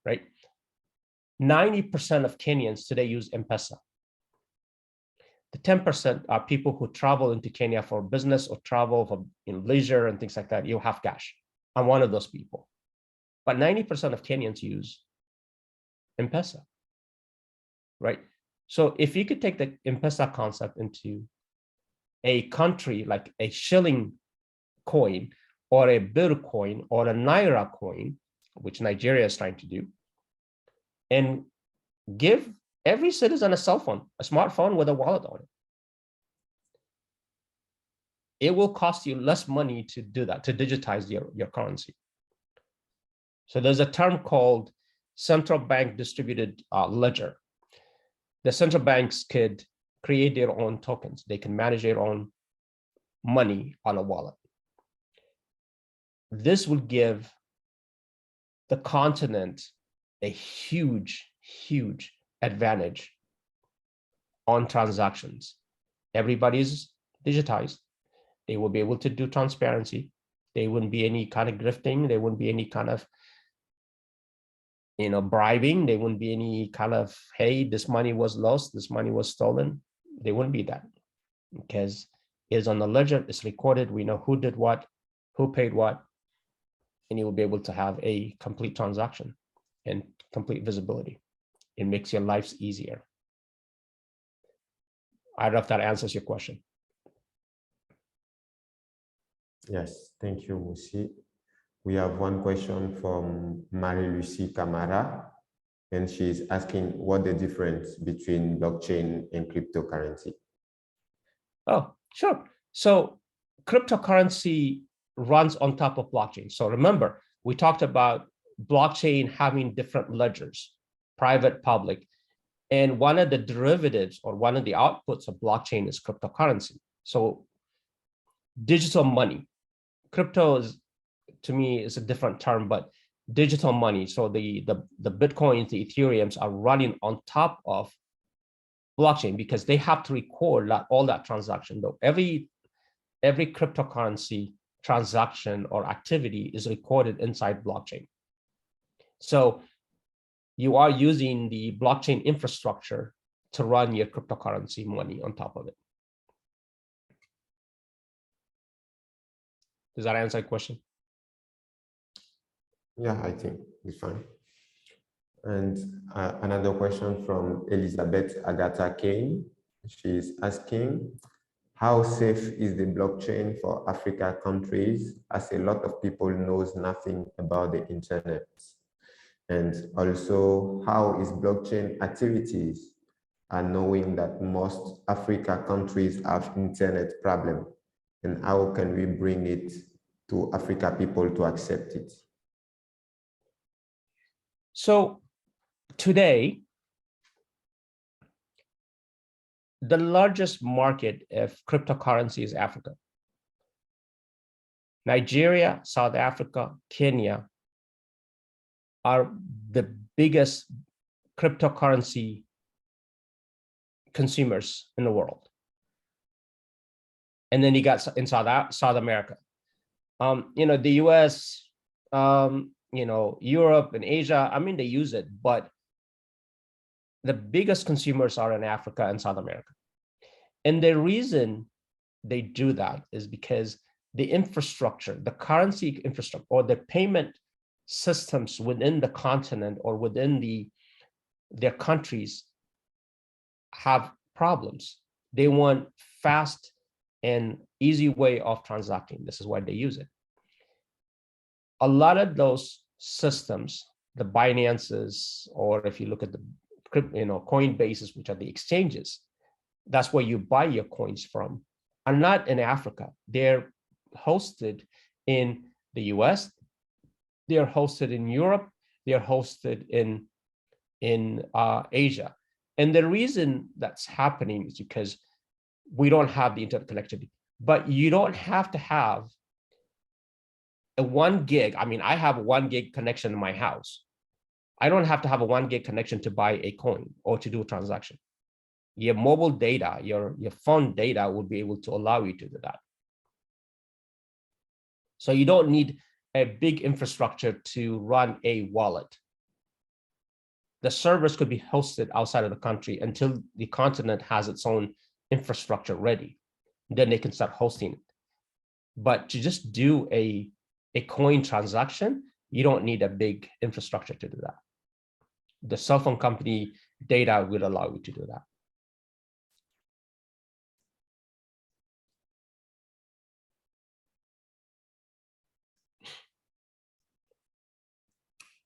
right? 90% of Kenyans today use M-Pesa. The 10% are people who travel into Kenya for business or travel for leisure and things like that. You have cash. I'm one of those people. But 90% of Kenyans use M-Pesa, right? So if you could take the M-Pesa concept into a country like a shilling coin or a birr coin or a naira coin, which Nigeria is trying to do, and give every citizen a cell phone, a smartphone with a wallet on it. It will cost you less money to do that, to digitize your currency. So there's a term called central bank distributed ledger. The central banks could create their own tokens. They can manage their own money on a wallet. This will give the continent a huge, huge advantage on transactions. Everybody's digitized. They will be able to do transparency. There wouldn't be any kind of grifting. There wouldn't be any kind of bribing. There wouldn't be any kind of, hey, this money was lost, this money was stolen. There wouldn't be that, because it's on the ledger, it's recorded, we know who did what, who paid what, and you will be able to have a complete transaction and complete visibility. It makes your lives easier. I don't know if that answers your question. Yes, thank you, Musi. We have one question from Marie-Lucie Camara, and she's asking what the difference between blockchain and cryptocurrency. Oh, sure. So cryptocurrency runs on top of blockchain. So remember, we talked about blockchain having different ledgers, private, public, and one of the derivatives or one of the outputs of blockchain is cryptocurrency. So digital money, crypto is, to me, is a different term, but digital money. So the Bitcoins, the Ethereums are running on top of blockchain because they have to record all that transaction. Though every cryptocurrency transaction or activity is recorded inside blockchain. So you are using the blockchain infrastructure to run your cryptocurrency money on top of it. Does that answer your question? Yeah, I think it's fine. And another question from Elizabeth Agatha Kane. She's asking, how safe is the blockchain for Africa countries, as a lot of people knows nothing about the internet? And also, how is blockchain activities and knowing that most Africa countries have internet problem, and how can we bring it to Africa people to accept it? So today, the largest market of cryptocurrency is Africa. Nigeria, South Africa, Kenya are the biggest cryptocurrency consumers in the world. And then you got in South America. The US, Europe and Asia, I mean, they use it, but the biggest consumers are in Africa and South America. And the reason they do that is because the infrastructure, the currency infrastructure, or the payment systems within the continent or within their countries have problems. They want fast and easy way of transacting. This is why they use it. A lot of those systems, the Binances, or if you look at the Coinbases, which are the exchanges, that's where you buy your coins from, are not in Africa. They're hosted in the US, they're hosted in Europe, they're hosted in Asia. And the reason that's happening is because we don't have the internet connectivity. But you don't have to have a 1 gig. I mean, I have a 1 gig connection in my house. I don't have to have a 1 gig connection to buy a coin or to do a transaction. Your mobile data, your phone data would be able to allow you to do that. So you don't need a big infrastructure to run a wallet. The servers could be hosted outside of the country until the continent has its own infrastructure ready. Then they can start hosting it. But to just do a coin transaction, you don't need a big infrastructure to do that. The cell phone company data will allow you to do that.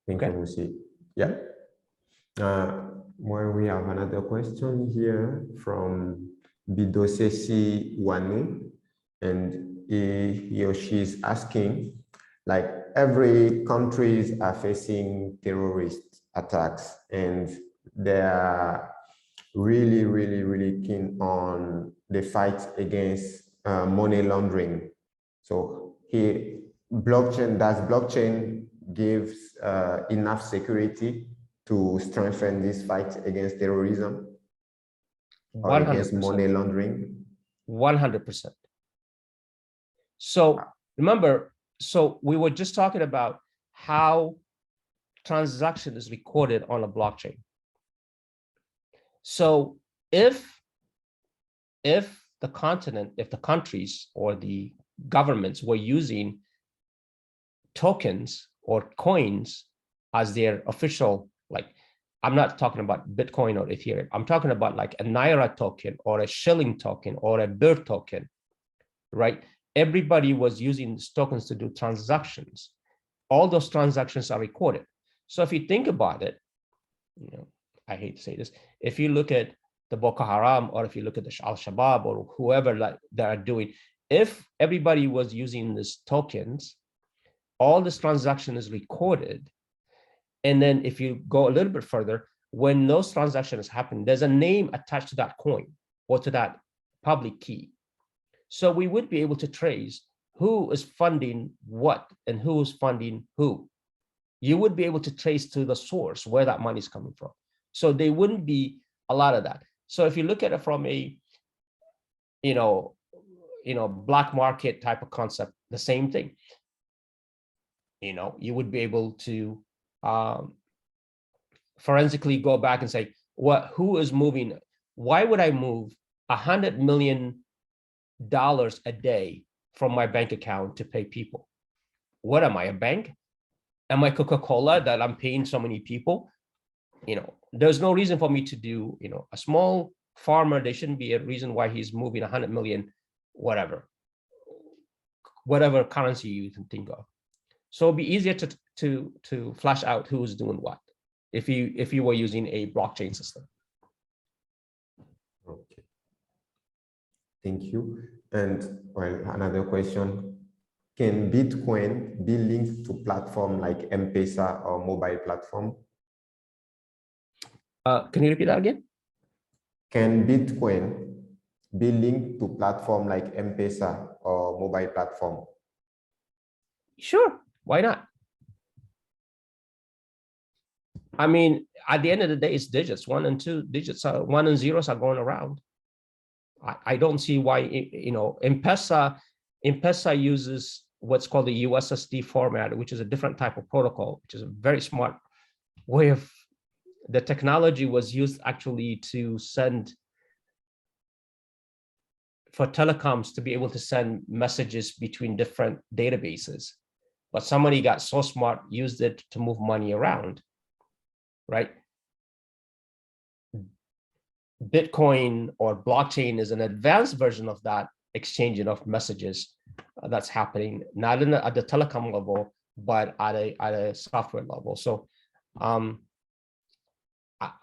Thank you, Musi. Yeah. Well, we have another question here from Bidosesi Wanu, and he or she is asking, like, every countries are facing terrorist attacks, and they are really, really, really keen on the fight against money laundering. So does blockchain gives enough security to strengthen this fight against terrorism or 100%. against money laundering? 100%. So remember, so we were just talking about how transaction is recorded on a blockchain. So if the continent, if the countries or the governments were using tokens or coins as their official, like, I'm not talking about Bitcoin or Ethereum, I'm talking about like a Naira token or a shilling token or a birr token, right? Everybody was using these tokens to do transactions. All those transactions are recorded. So if you think about it, I hate to say this, if you look at the Boko Haram, or if you look at the Al-Shabaab or whoever like they are doing, if everybody was using these tokens, all this transaction is recorded. And then if you go a little bit further, when those transactions happen, there's a name attached to that coin or to that public key. So we would be able to trace who is funding what and who is funding who. You would be able to trace to the source where that money is coming from. So there wouldn't be a lot of that. So if you look at it from a, black market type of concept, the same thing. You would be able to forensically go back and say, who is moving? Why would I move $100 million a day from my bank account to pay people? What am I, a bank? Am I Coca-Cola that I'm paying so many people? There's no reason for me to do, a small farmer, there shouldn't be a reason why he's moving 100 million, whatever currency you can think of. So it'd be easier to flash out who's doing what if you were using a blockchain system. Okay. Thank you. And well, another question. Can Bitcoin be linked to platform like M-Pesa or mobile platform? Can you repeat that again? Can Bitcoin be linked to platform like M-Pesa or mobile platform? Sure, why not? I mean, at the end of the day, it's digits. 1 and 2 digits, 1 and zeros are going around. I don't see why, you know, M-Pesa uses what's called the USSD format, which is a different type of protocol, which is a very smart way of, the technology was used actually to send, for telecoms to be able to send messages between different databases. But somebody got so smart, used it to move money around, right? Bitcoin or blockchain is an advanced version of that exchanging of messages that's happening, not at the telecom level, but at a software level. So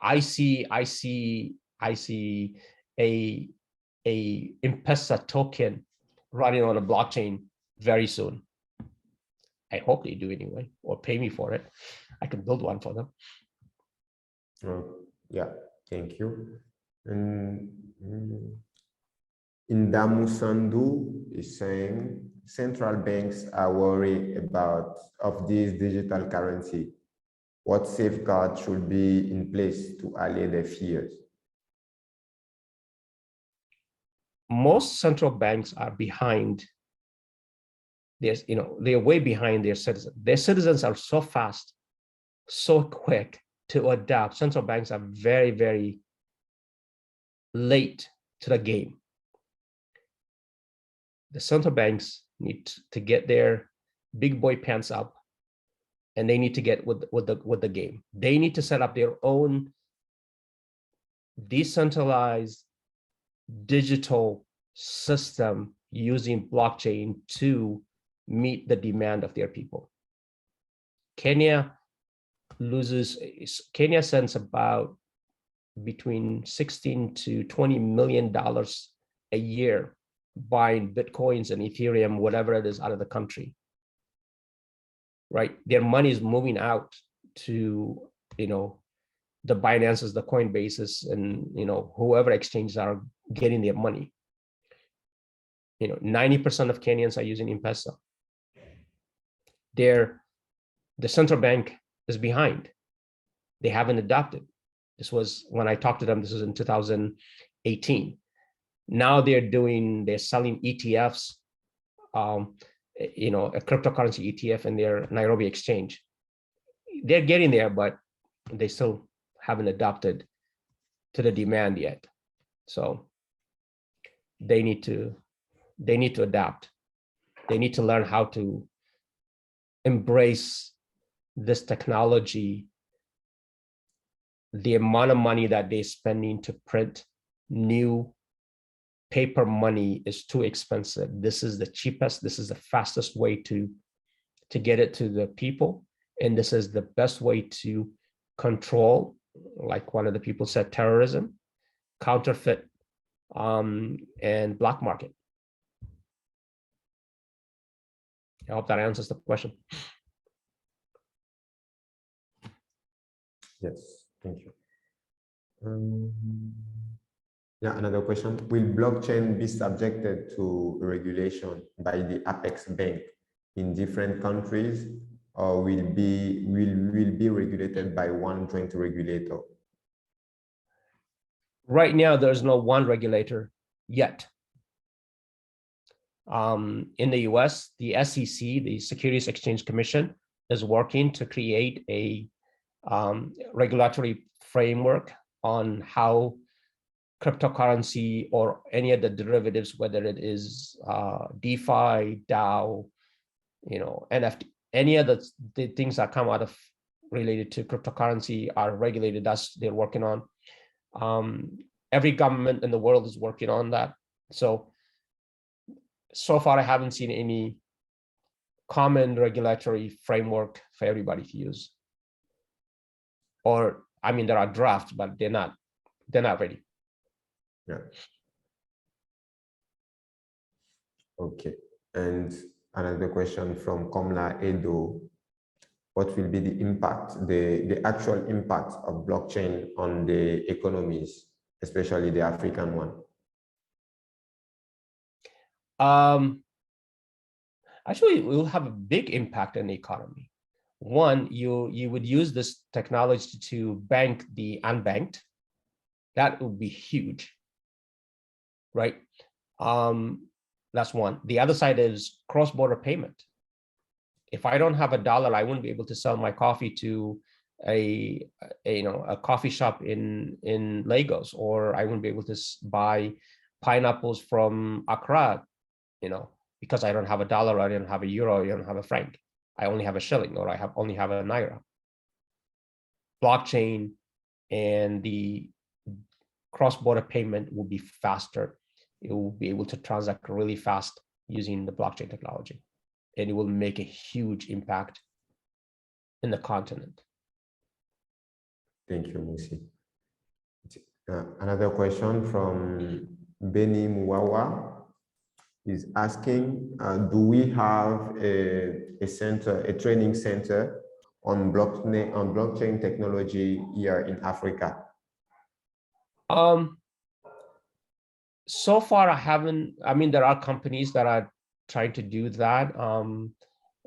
I see a M-Pesa token running on a blockchain very soon. I hope they do anyway, or pay me for it. I can build one for them. Yeah, thank you. And Indamu Sandu is saying central banks are worried of this digital currency. What safeguards should be in place to allay their fears? Most central banks are behind. There's, you know, they're way behind their citizens. Their citizens are so fast, so quick to adapt. Central banks are very, very late to the game. The central banks need to get their big boy pants up, and they need to get with the game. They need to set up their own decentralized digital system using blockchain to meet the demand of their people. Kenya sends about between 16 to $20 million a year buying Bitcoins and Ethereum, whatever it is, out of the country, right? Their money is moving out to, you know, the Binances, the Coinbases, and, you know, whoever exchanges are getting their money. You know, 90% of Kenyans are using M-Pesa. The central bank is behind. They haven't adopted. This was when I talked to them, this was in 2018. Now they're selling ETFs, you know, a cryptocurrency ETF in their Nairobi exchange. They're getting there, but they still haven't adopted to the demand yet. So they need to adapt. They need to learn how to embrace this technology. The amount of money that they're spending to print new paper money is too expensive. This is the cheapest, this is the fastest way to get it to the people. And this is the best way to control, like one of the people said, terrorism, counterfeit, and black market. I hope that answers the question. Yes, thank you. Yeah, another question. Will blockchain be subjected to regulation by the Apex Bank in different countries, or will be regulated by one joint regulator? Right now, there's no one regulator yet. In the US, the SEC, the Securities Exchange Commission, is working to create a regulatory framework on how cryptocurrency or any of the derivatives, whether it is DeFi, DAO, you know, NFT, any of the things that come out of related to cryptocurrency are regulated. That's they're working on. Every government in the world is working on that. So far, I haven't seen any common regulatory framework for everybody to use. Or, I mean, there are drafts, but they're not ready. Yeah. Okay. And another question from Komla Edo. What will be the impact, the actual impact of blockchain on the economies, especially the African one? Actually, it will have a big impact on the economy. One, you would use this technology to bank the unbanked. That would be huge, right? That's one. The other side is cross-border payment. If I don't have a dollar, I wouldn't be able to sell my coffee to a coffee shop in Lagos, or I wouldn't be able to buy pineapples from Accra, because I don't have a dollar, I don't have a euro, I don't have a franc. I only have a shilling, or I only have a naira. Blockchain and the cross-border payment will be faster. It will be able to transact really fast using the blockchain technology, and it will make a huge impact in the continent. Thank you, Musi. Another question from Benny Muwawa is asking, do we have a training center on blockchain technology here in Africa? So far, I haven't. I mean, there are companies that are trying to do that.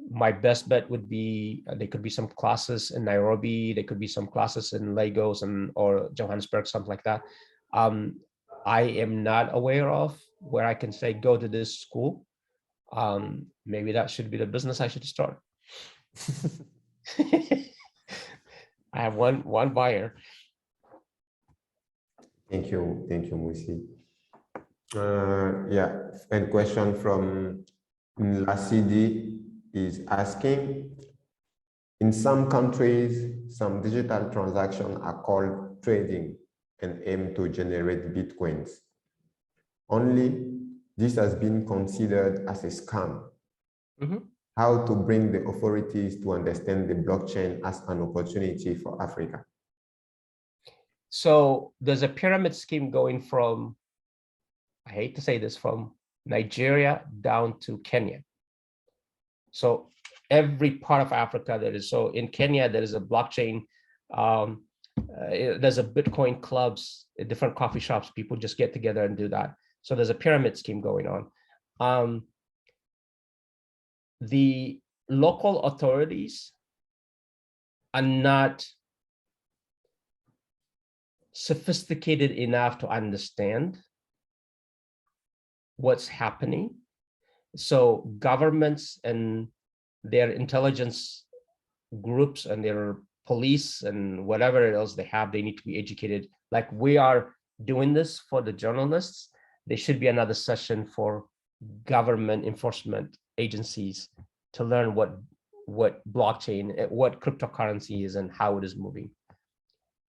My best bet would be there could be some classes in Nairobi, there could be some classes in Lagos or Johannesburg, something like that. I am not aware of where I can say go to this school. Maybe that should be the business I should start. I have one buyer. Thank you, Musi. Yeah, and question from Lasidi is asking, in some countries, some digital transactions are called trading and aim to generate Bitcoins. Only this has been considered as a scam. Mm-hmm. How to bring the authorities to understand the blockchain as an opportunity for Africa? So there's a pyramid scheme going from, I hate to say this, from Nigeria down to Kenya. So every part of Africa there is. So in Kenya, there is a blockchain. There's a Bitcoin clubs, different coffee shops. People just get together and do that. So there's a pyramid scheme going on. The local authorities are not sophisticated enough to understand what's happening. So governments and their intelligence groups and their police and whatever else they have, they need to be educated. Like we are doing this for the journalists, there should be another session for government enforcement agencies to learn what blockchain, what cryptocurrency is and how it is moving.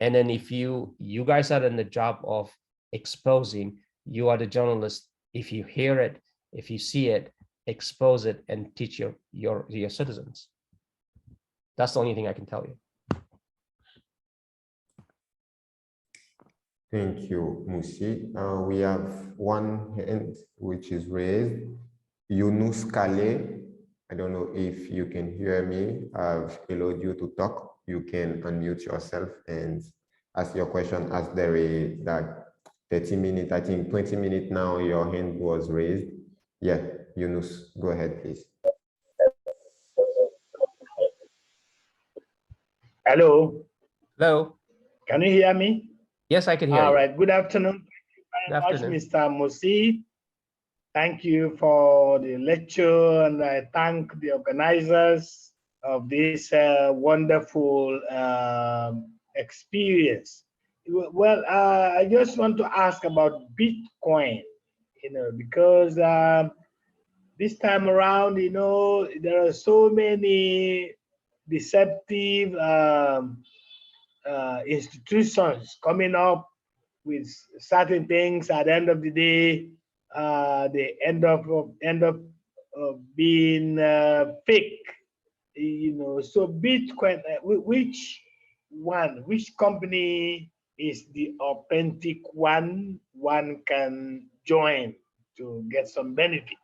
And then if you guys are in the job of exposing, you are the journalist. If you hear it, if you see it, expose it and teach your citizens. That's the only thing I can tell you. Thank you, Musi. We have one hand which is raised. Yunus Kale. I don't know if you can hear me. I've allowed you to talk. You can unmute yourself and ask your question as there is like 30 minutes, I think 20 minutes now, your hand was raised. Yeah, Yunus, go ahead, please. Hello. Hello. Can you hear me? Yes, I can hear you. All right. Good afternoon. Thank you very much, Mr. Musi. Thank you for the lecture, and I thank the organizers of this wonderful experience. Well, I just want to ask about Bitcoin, because this time around, there are so many deceptive institutions coming up with certain things. At the end of the day, they end up being fake. So Bitcoin, which company is the authentic one can join to get some benefit?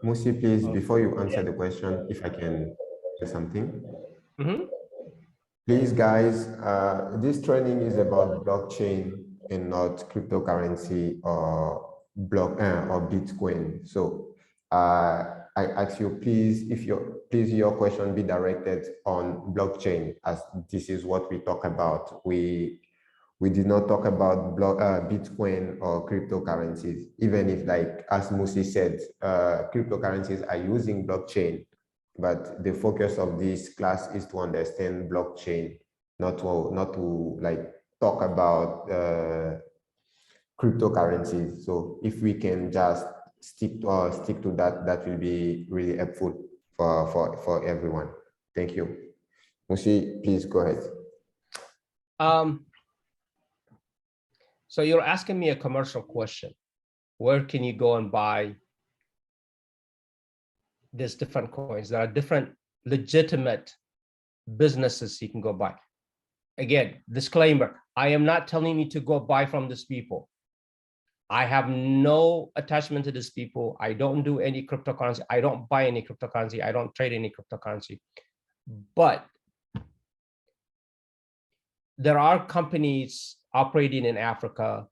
Musi, please, before you answer the question, if I can say something. Mm-hmm. Please, guys, this training is about blockchain and not cryptocurrency or or Bitcoin. So I ask you, please, your question be directed on blockchain, as this is what we talk about. We did not talk about Bitcoin or cryptocurrencies, even if, like as Musi said, cryptocurrencies are using blockchain, but the focus of this class is to understand blockchain, not to like talk about cryptocurrencies. So if we can just stick to that, that will be really helpful for everyone. Thank you. Musi, please go ahead. So you're asking me a commercial question. Where can you go and buy these different coins? There are different legitimate businesses you can go buy. Again, disclaimer, I am not telling you to go buy from these people. I have no attachment to these people. I don't do any cryptocurrency. I don't buy any cryptocurrency. I don't trade any cryptocurrency. But there are companies operating in Africa.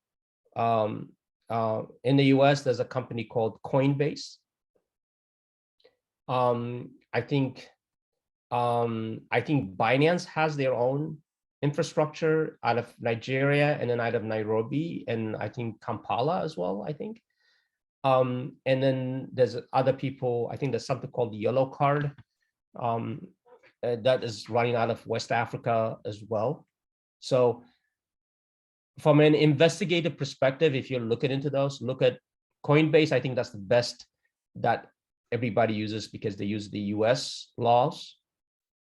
In the US, there's a company called Coinbase. I think Binance has their own infrastructure out of Nigeria, and then out of Nairobi, and I think Kampala as well, I think. And then there's other people, I think there's something called the Yellow Card that is running out of West Africa as well. So from an investigative perspective, if you're looking into those, look at Coinbase. I think that's the best that everybody uses, because they use the US laws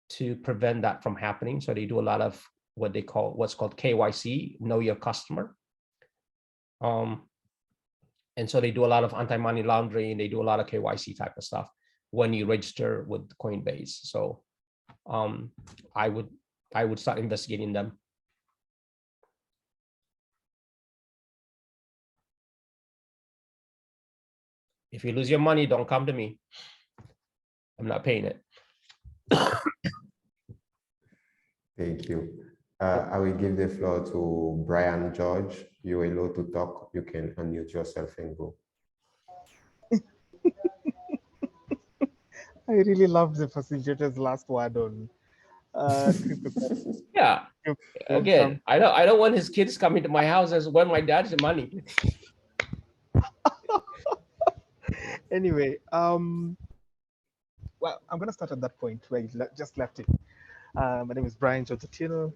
to prevent that from happening. So they do a lot of what's called KYC, know your customer. And so they do a lot of anti-money laundering. They do a lot of KYC type of stuff when you register with Coinbase. So I would start investigating them. If you lose your money, don't come to me. I'm not paying it. Thank you. I will give the floor to Brian George. You're allowed to talk. You can unmute yourself and go. I really love the facilitator's last word on yeah. Again, I don't want his kids coming to my house as when my dad's money. Anyway, well, I'm going to start at that point where you just left it. My name is Brian George Otieno,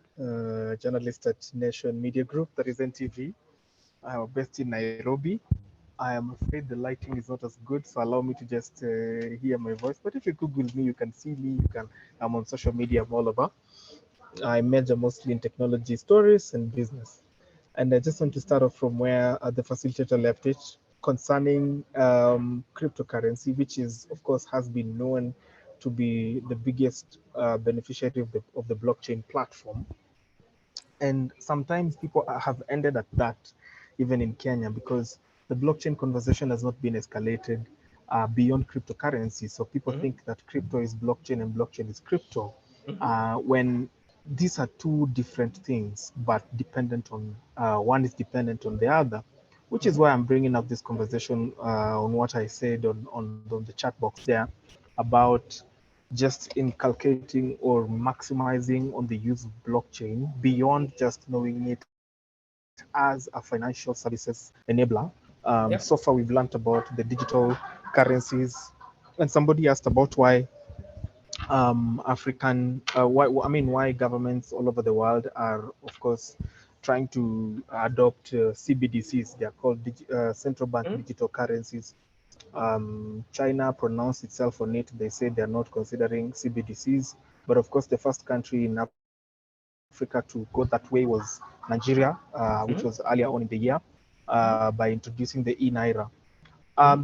journalist at Nation Media Group, that is NTV. I'm based in Nairobi. I am afraid the lighting is not as good, so allow me to just hear my voice. But if you Google me, you can see me. I'm on social media, I'm all over. I major mostly in technology stories and business. And I just want to start off from where the facilitator left it, concerning cryptocurrency, which is, of course, has been known to be the biggest beneficiary of the blockchain platform. And sometimes people have ended at that, even in Kenya, because the blockchain conversation has not been escalated beyond cryptocurrency. So people think that crypto is blockchain and blockchain is crypto, when these are two different things, but dependent on, one is dependent on the other, which is why I'm bringing up this conversation on what I said on the chat box there about just inculcating or maximizing on the use of blockchain beyond just knowing it as a financial services enabler. So far, we've learned about the digital currencies, and somebody asked about why why governments all over the world are, of course, trying to adopt CBDCs. They are called central bank digital currencies. China pronounced itself on it. They say they're not considering CBDCs, but of course, the first country in Africa to go that way was Nigeria, which was earlier on in the year, by introducing the e-Naira.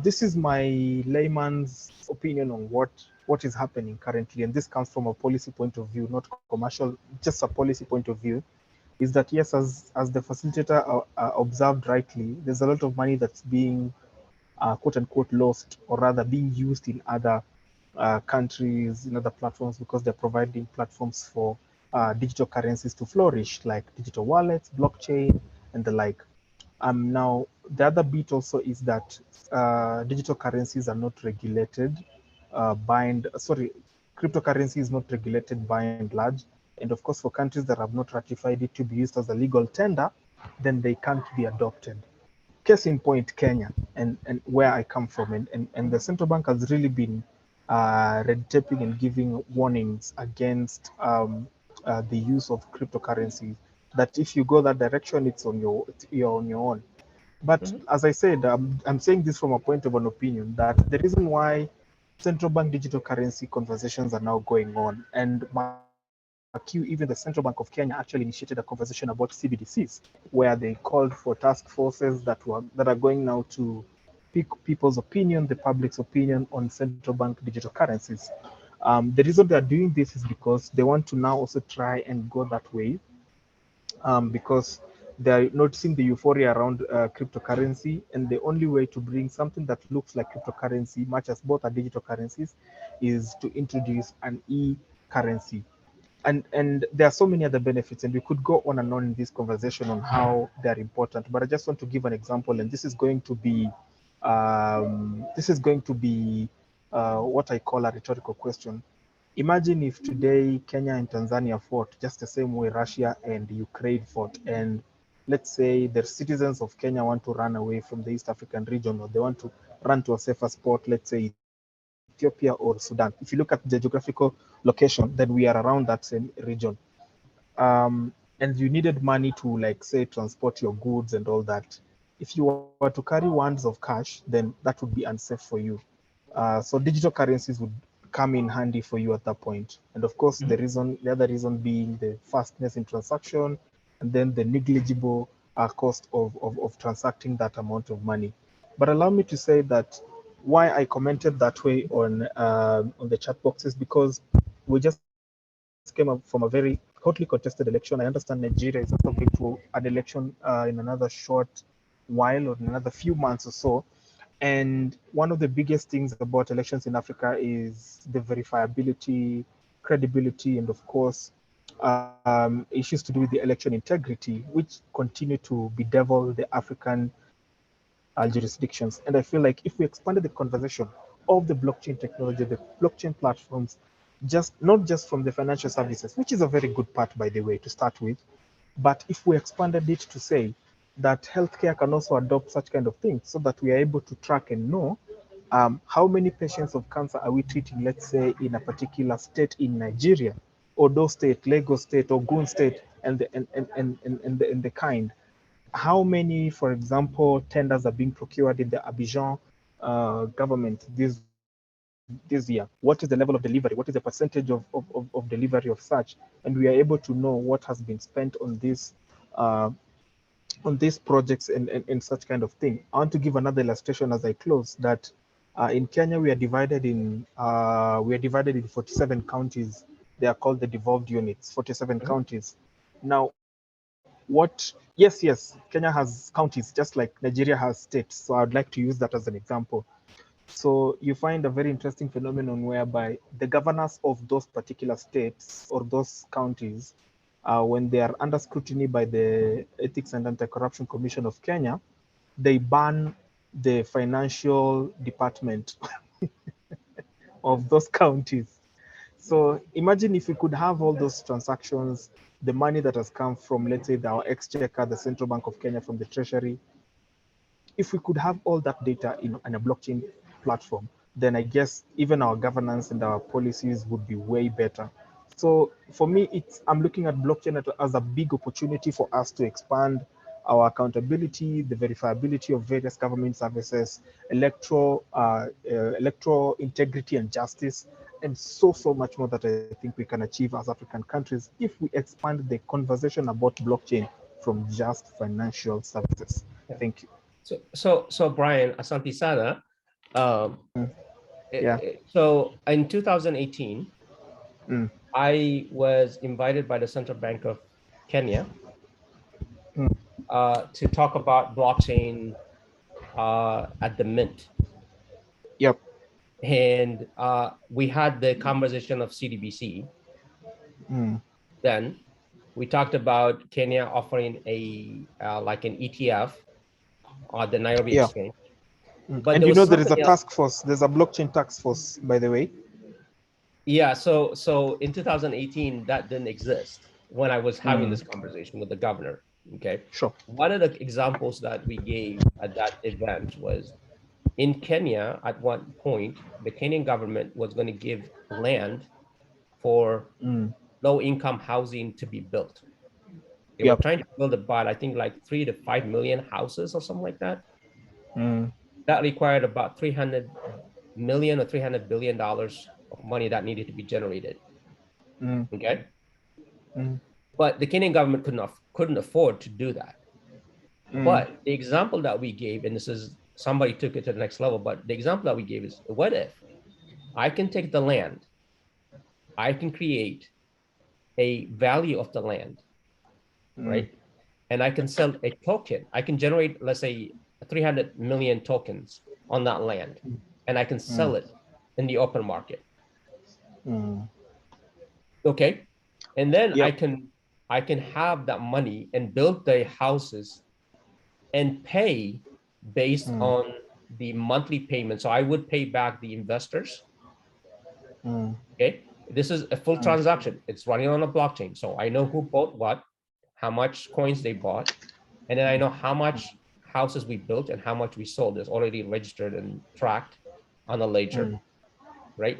This is my layman's opinion on what is happening currently, and this comes from a policy point of view, not commercial, just a policy point of view, is that yes, as the facilitator observed rightly, there's a lot of money that's being quote unquote lost, or rather being used in other countries, in other platforms, because they're providing platforms for digital currencies to flourish, like digital wallets, blockchain, and the like. Now, the other bit also is that digital currencies are not regulated cryptocurrency is not regulated by and large. And of course, for countries that have not ratified it to be used as a legal tender, then they can't be adopted. Case in point, Kenya, and where I come from, and the central bank has really been red taping and giving warnings against the use of cryptocurrency. That if you go that direction, you're on your own. But as I said, I'm saying this from a point of an opinion that the reason why central bank digital currency conversations are now going on, and even the Central Bank of Kenya actually initiated a conversation about CBDCs, where they called for task forces that are going now to pick people's opinion, the public's opinion on central bank digital currencies. The reason they are doing this is because they want to now also try and go that way, because they're noticing the euphoria around cryptocurrency, and the only way to bring something that looks like cryptocurrency, much as both are digital currencies, is to introduce an e-currency. And there are so many other benefits, and we could go on and on in this conversation on how they're important. But I just want to give an example, and this is going to be what I call a rhetorical question. Imagine if today Kenya and Tanzania fought just the same way Russia and Ukraine fought, and let's say the citizens of Kenya want to run away from the East African region, or they want to run to a safer spot, let's say Ethiopia or Sudan. If you look at the geographical location, then we are around that same region. And you needed money to, like, say, transport your goods and all that. If you were to carry wands of cash, then that would be unsafe for you. So digital currencies would come in handy for you at that point. And of course, the other reason being the fastness in transaction, and then the negligible cost of transacting that amount of money. But allow me to say that why I commented that way on the chat boxes, because we just came up from a very hotly contested election. I understand Nigeria is also going to an election in another short while, or in another few months or so. And one of the biggest things about elections in Africa is the verifiability, credibility, and of course, issues to do with the election integrity, which continue to bedevil the African jurisdictions. And I feel like if we expanded the conversation of the blockchain technology, the blockchain platforms, not just from the financial services, which is a very good part, by the way, to start with, but if we expanded it to say that healthcare can also adopt such kind of things, so that we are able to track and know how many patients of cancer are we treating, let's say, in a particular state in Nigeria, Odo State, Lagos State, Ogun State, and the kind. How many, for example, tenders are being procured in the Abidjan government this year? What is the level of delivery? What is the percentage of delivery of such? And we are able to know what has been spent on these projects and such kind of thing. I want to give another illustration as I close, that in Kenya we are divided in 47 counties. They are called the devolved units, 47 counties. Now, yes, Kenya has counties just like Nigeria has states. So I'd like to use that as an example. So you find a very interesting phenomenon whereby the governors of those particular states or those counties, when they are under scrutiny by the Ethics and Anti-Corruption Commission of Kenya, they ban the financial department of those counties. So imagine if we could have all those transactions, the money that has come from, let's say, our exchequer, the Central Bank of Kenya, from the Treasury. If we could have all that data in a blockchain platform, then I guess even our governance and our policies would be way better. So for me, I'm looking at blockchain as a big opportunity for us to expand our accountability, the verifiability of various government services, electoral integrity and justice, and so much more that I think we can achieve as African countries if we expand the conversation about blockchain from just financial services. Thank you. So Brian, Asante Sana. Yeah. So in 2018, I was invited by the Central Bank of Kenya to talk about blockchain at the Mint. Yep. And we had the conversation of CDBC. Then we talked about Kenya offering a like an ETF the Nairobi Exchange. But and you know there is a task force. There's a blockchain task force, by the way. Yeah. So in 2018, that didn't exist when I was having this conversation with the governor. Okay. Sure. One of the examples that we gave at that event was in Kenya. At one point, the Kenyan government was going to give land for low-income housing to be built. They were trying to build about, I think, like 3 to 5 million houses or something like that. That required about 300 million or $300 billion of money that needed to be generated. Okay. But the Kenyan government couldn't afford to do that. But the example that we gave, and this is somebody took it to the next level, but the example that we gave is, what if I can take the land, I can create a value of the land, right? And I can sell a token. I can generate, let's say, 300 million tokens on that land, and I can sell it in the open market. Okay. And then I can have that money and build the houses and pay based on the monthly payment. So I would pay back the investors. Okay. This is a full transaction. It's running on a blockchain. So I know who bought what, how much coins they bought, and then I know how much houses we built and how much we sold. It's already registered and tracked on a ledger, right?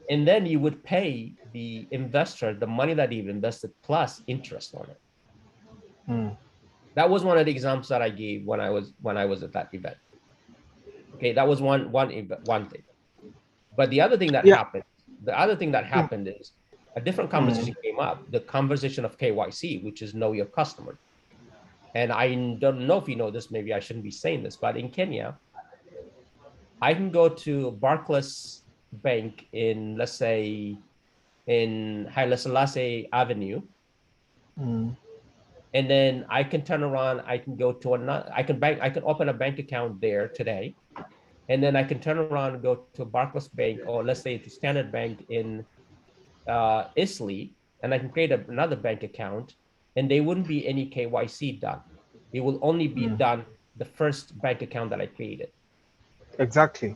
And then you would pay the investor the money that you've invested plus interest on it. That was one of the examples that I gave when I was at that event. Okay, that was one thing. But the other thing that happened, is a different conversation came up. The conversation of KYC, which is know your customer. And I don't know if you know this. Maybe I shouldn't be saying this, but in Kenya, I can go to Barclays Bank in, let's say, in Haile Selassie Avenue. And then I can turn around, I can go to another, I can open a bank account there today. And then I can turn around and go to Barclays Bank, or let's say to Standard Bank in Islay, and I can create another bank account, and there wouldn't be any KYC done. It will only be done the first bank account that I created. Exactly.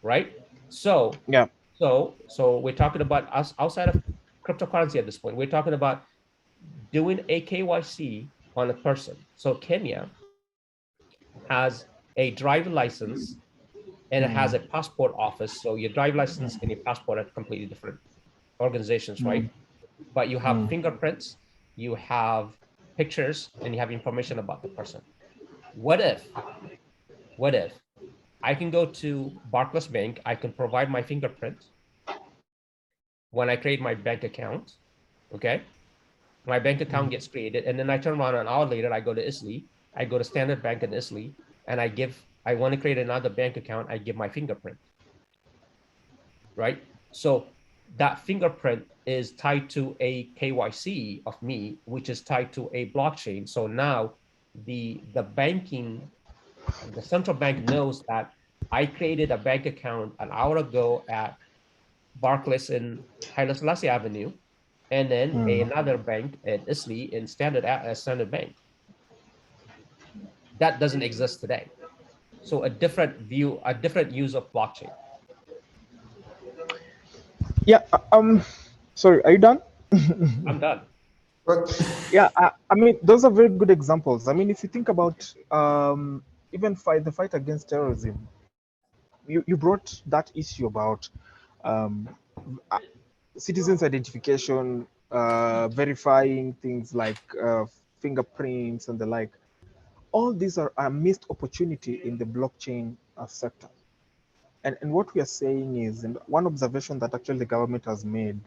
Right? So yeah. So we're talking about us outside of cryptocurrency at this point. We're talking about doing a KYC on a person. So Kenya has a driver license and it has a passport office. So your driver license and your passport are completely different organizations, right? But you have fingerprints, you have pictures, and you have information about the person. What if I can go to Barclays Bank, I can provide my fingerprint when I create my bank account, okay? My bank account gets created, and then I turn around an hour later, I go to Islay, I go to Standard Bank in Islay, and I want to create another bank account, I give my fingerprint, right? So that fingerprint is tied to a KYC of me, which is tied to a blockchain. So now the central bank knows that I created a bank account an hour ago at Barclays in Haile Selassie Avenue, and then another bank at Islay in Standard Bank. That doesn't exist today. So a different use of blockchain. Yeah. Sorry, are you done? I'm done. Yeah. I mean, those are very good examples. I mean, if you think about even the fight against terrorism, you brought that issue about citizens' identification, verifying things like fingerprints and the like. All these are a missed opportunity in the blockchain sector. And what we are saying is, and one observation that actually the government has made,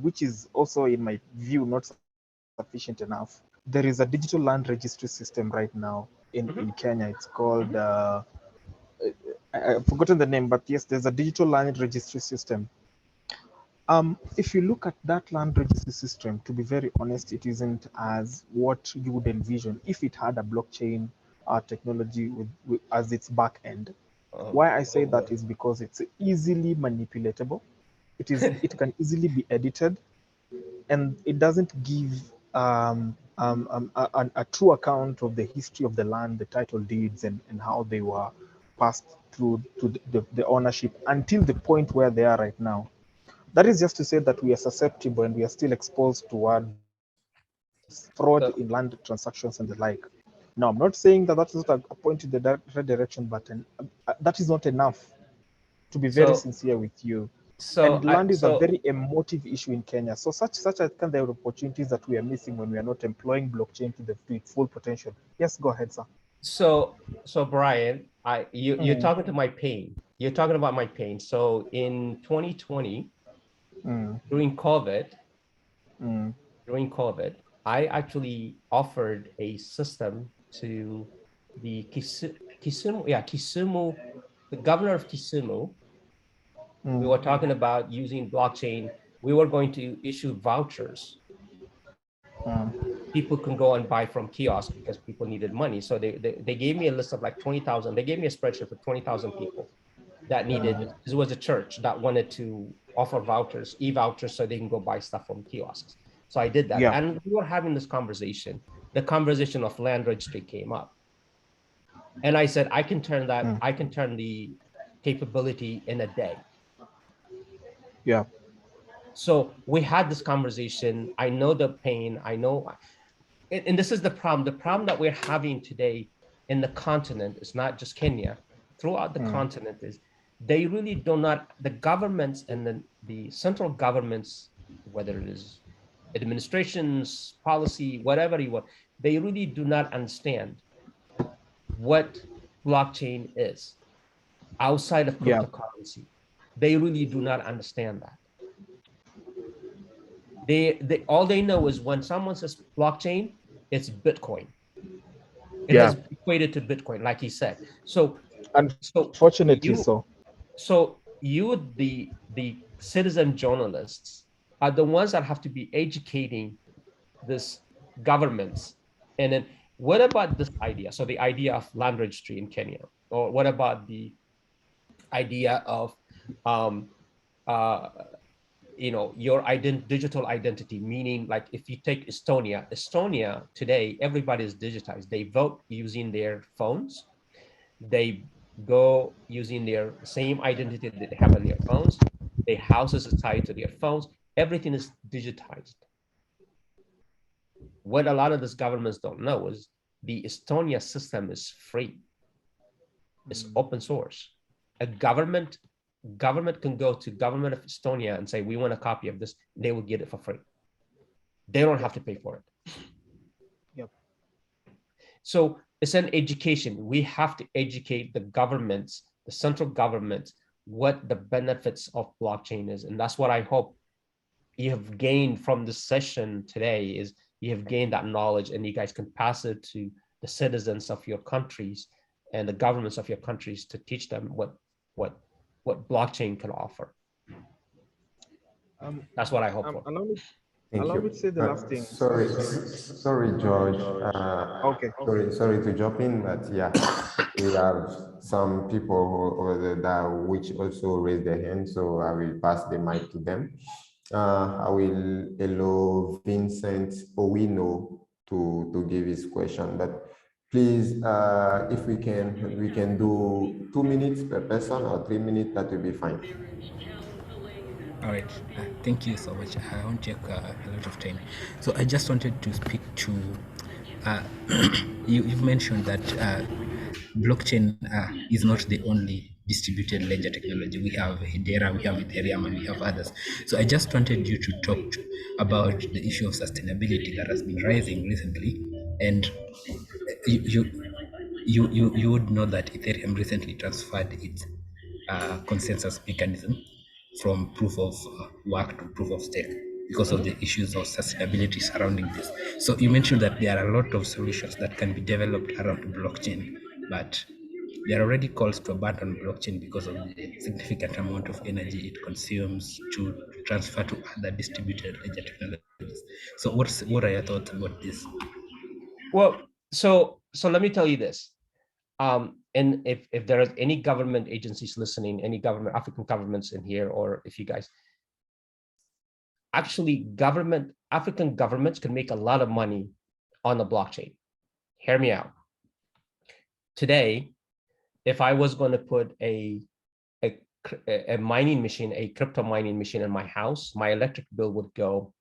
which is also, in my view, not sufficient enough. There is a digital land registry system right now in Kenya. It's called, I've forgotten the name, but yes, there's a digital land registry system. If you look at that land registry system, to be very honest, it isn't as what you would envision if it had a blockchain technology as its back end. Why I say that is because it's easily manipulatable. It can easily be edited, and it doesn't give a true account of the history of the land, the title deeds, and how they were passed through to the ownership until the point where they are right now. That is just to say that we are susceptible and we are still exposed towards fraud in land transactions and the like. Now, I'm not saying that that is not a point in the right direction, but that is not enough, to be very sincere with you. And land is a very emotive issue in Kenya. So such are kind of opportunities that we are missing when we are not employing blockchain to its full potential. Yes, go ahead, sir. So Brian, you're talking to my pain. You're talking about my pain. So in 2020, during COVID, I actually offered a system to the Kisumu, the governor of Kisumu. We were talking about using blockchain. We were going to issue vouchers. People can go and buy from kiosks because people needed money. So they gave me a list of like 20,000. They gave me a spreadsheet for 20,000 people that needed, this was a church that wanted to offer vouchers, e-vouchers, so they can go buy stuff from kiosks. So I did that. Yeah. And we were having this conversation. The conversation of land registry came up. And I said, I can turn that, I can turn the capability in a day. Yeah. So we had this conversation. I know the pain. I know, and this is the problem. The problem that we're having today in the continent is not just Kenya. Throughout the continent is they really do not, the governments and the central governments, whether it is administrations, policy, whatever you want, they really do not understand what blockchain is outside of cryptocurrency. They really do not understand that. They all they know is when someone says blockchain, it's Bitcoin. It has equated to Bitcoin, like he said. So unfortunately, so you, the citizen journalists, are the ones that have to be educating this governments. And then what about this idea? So the idea of land registry in Kenya, or what about the idea of you know, your digital identity, meaning like if you take Estonia today, everybody is digitized. They vote using their phones. They go using their same identity that they have on their phones. Their houses are tied to their phones. Everything is digitized. What a lot of these governments don't know is the Estonia system is free. It's open source. A government can go to government of Estonia and say, we want a copy of this. They will get it for free. They don't have to pay for it. Yep. So it's an education. We have to educate the governments, the central governments, what the benefits of blockchain is. And that's what I hope you have gained from this session today, is you have gained that knowledge and you guys can pass it to the citizens of your countries and the governments of your countries to teach them what blockchain can offer. That's what I hope for. Allow me to say the last thing. Sorry, George. Okay. Sorry to jump in, but yeah, we have some people over there which also raise their hand, so I will pass the mic to them. I will allow Vincent Owino to give his question, but please, if we can do 2 minutes per person or 3 minutes, that will be fine. All right, thank you so much. I won't take a lot of time. So I just wanted to speak to, you've mentioned that blockchain is not the only distributed ledger technology. We have Hedera, we have Ethereum, and we have others. So I just wanted you to talk about the issue of sustainability that has been rising recently. And you would know that Ethereum recently transferred its consensus mechanism from proof of work to proof of stake because of the issues of sustainability surrounding this. So you mentioned that there are a lot of solutions that can be developed around blockchain, but there are already calls to abandon blockchain because of the significant amount of energy it consumes to transfer to other distributed ledger technologies. So what are your thoughts about this? Well, so let me tell you this. And if there are any government agencies listening, any government, African governments in here, or if you guys, actually African governments can make a lot of money on the blockchain. Hear me out. Today, if I was going to put a mining machine, a crypto mining machine in my house, my electric bill would go,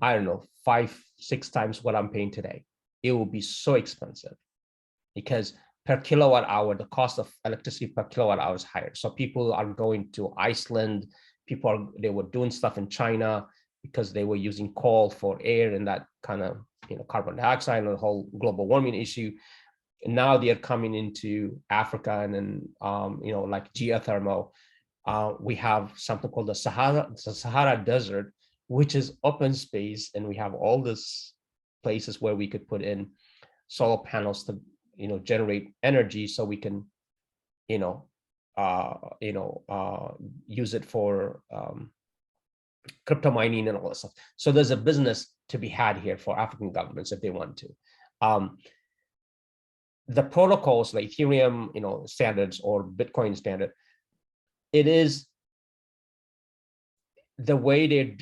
I don't know, 5-6 times what I'm paying today. It will be so expensive because per kilowatt hour, the cost of electricity per kilowatt hour is higher. So people are going to Iceland. They were doing stuff in China because they were using coal for air and that kind of, carbon dioxide and the whole global warming issue. And now they are coming into Africa and then, like geothermal. We have something called the Sahara Desert, which is open space, and we have all these places where we could put in solar panels to, generate energy, so we can, use it for crypto mining and all that stuff. So there's a business to be had here for African governments if they want to. The protocols like Ethereum, standards or Bitcoin standard, it is the way they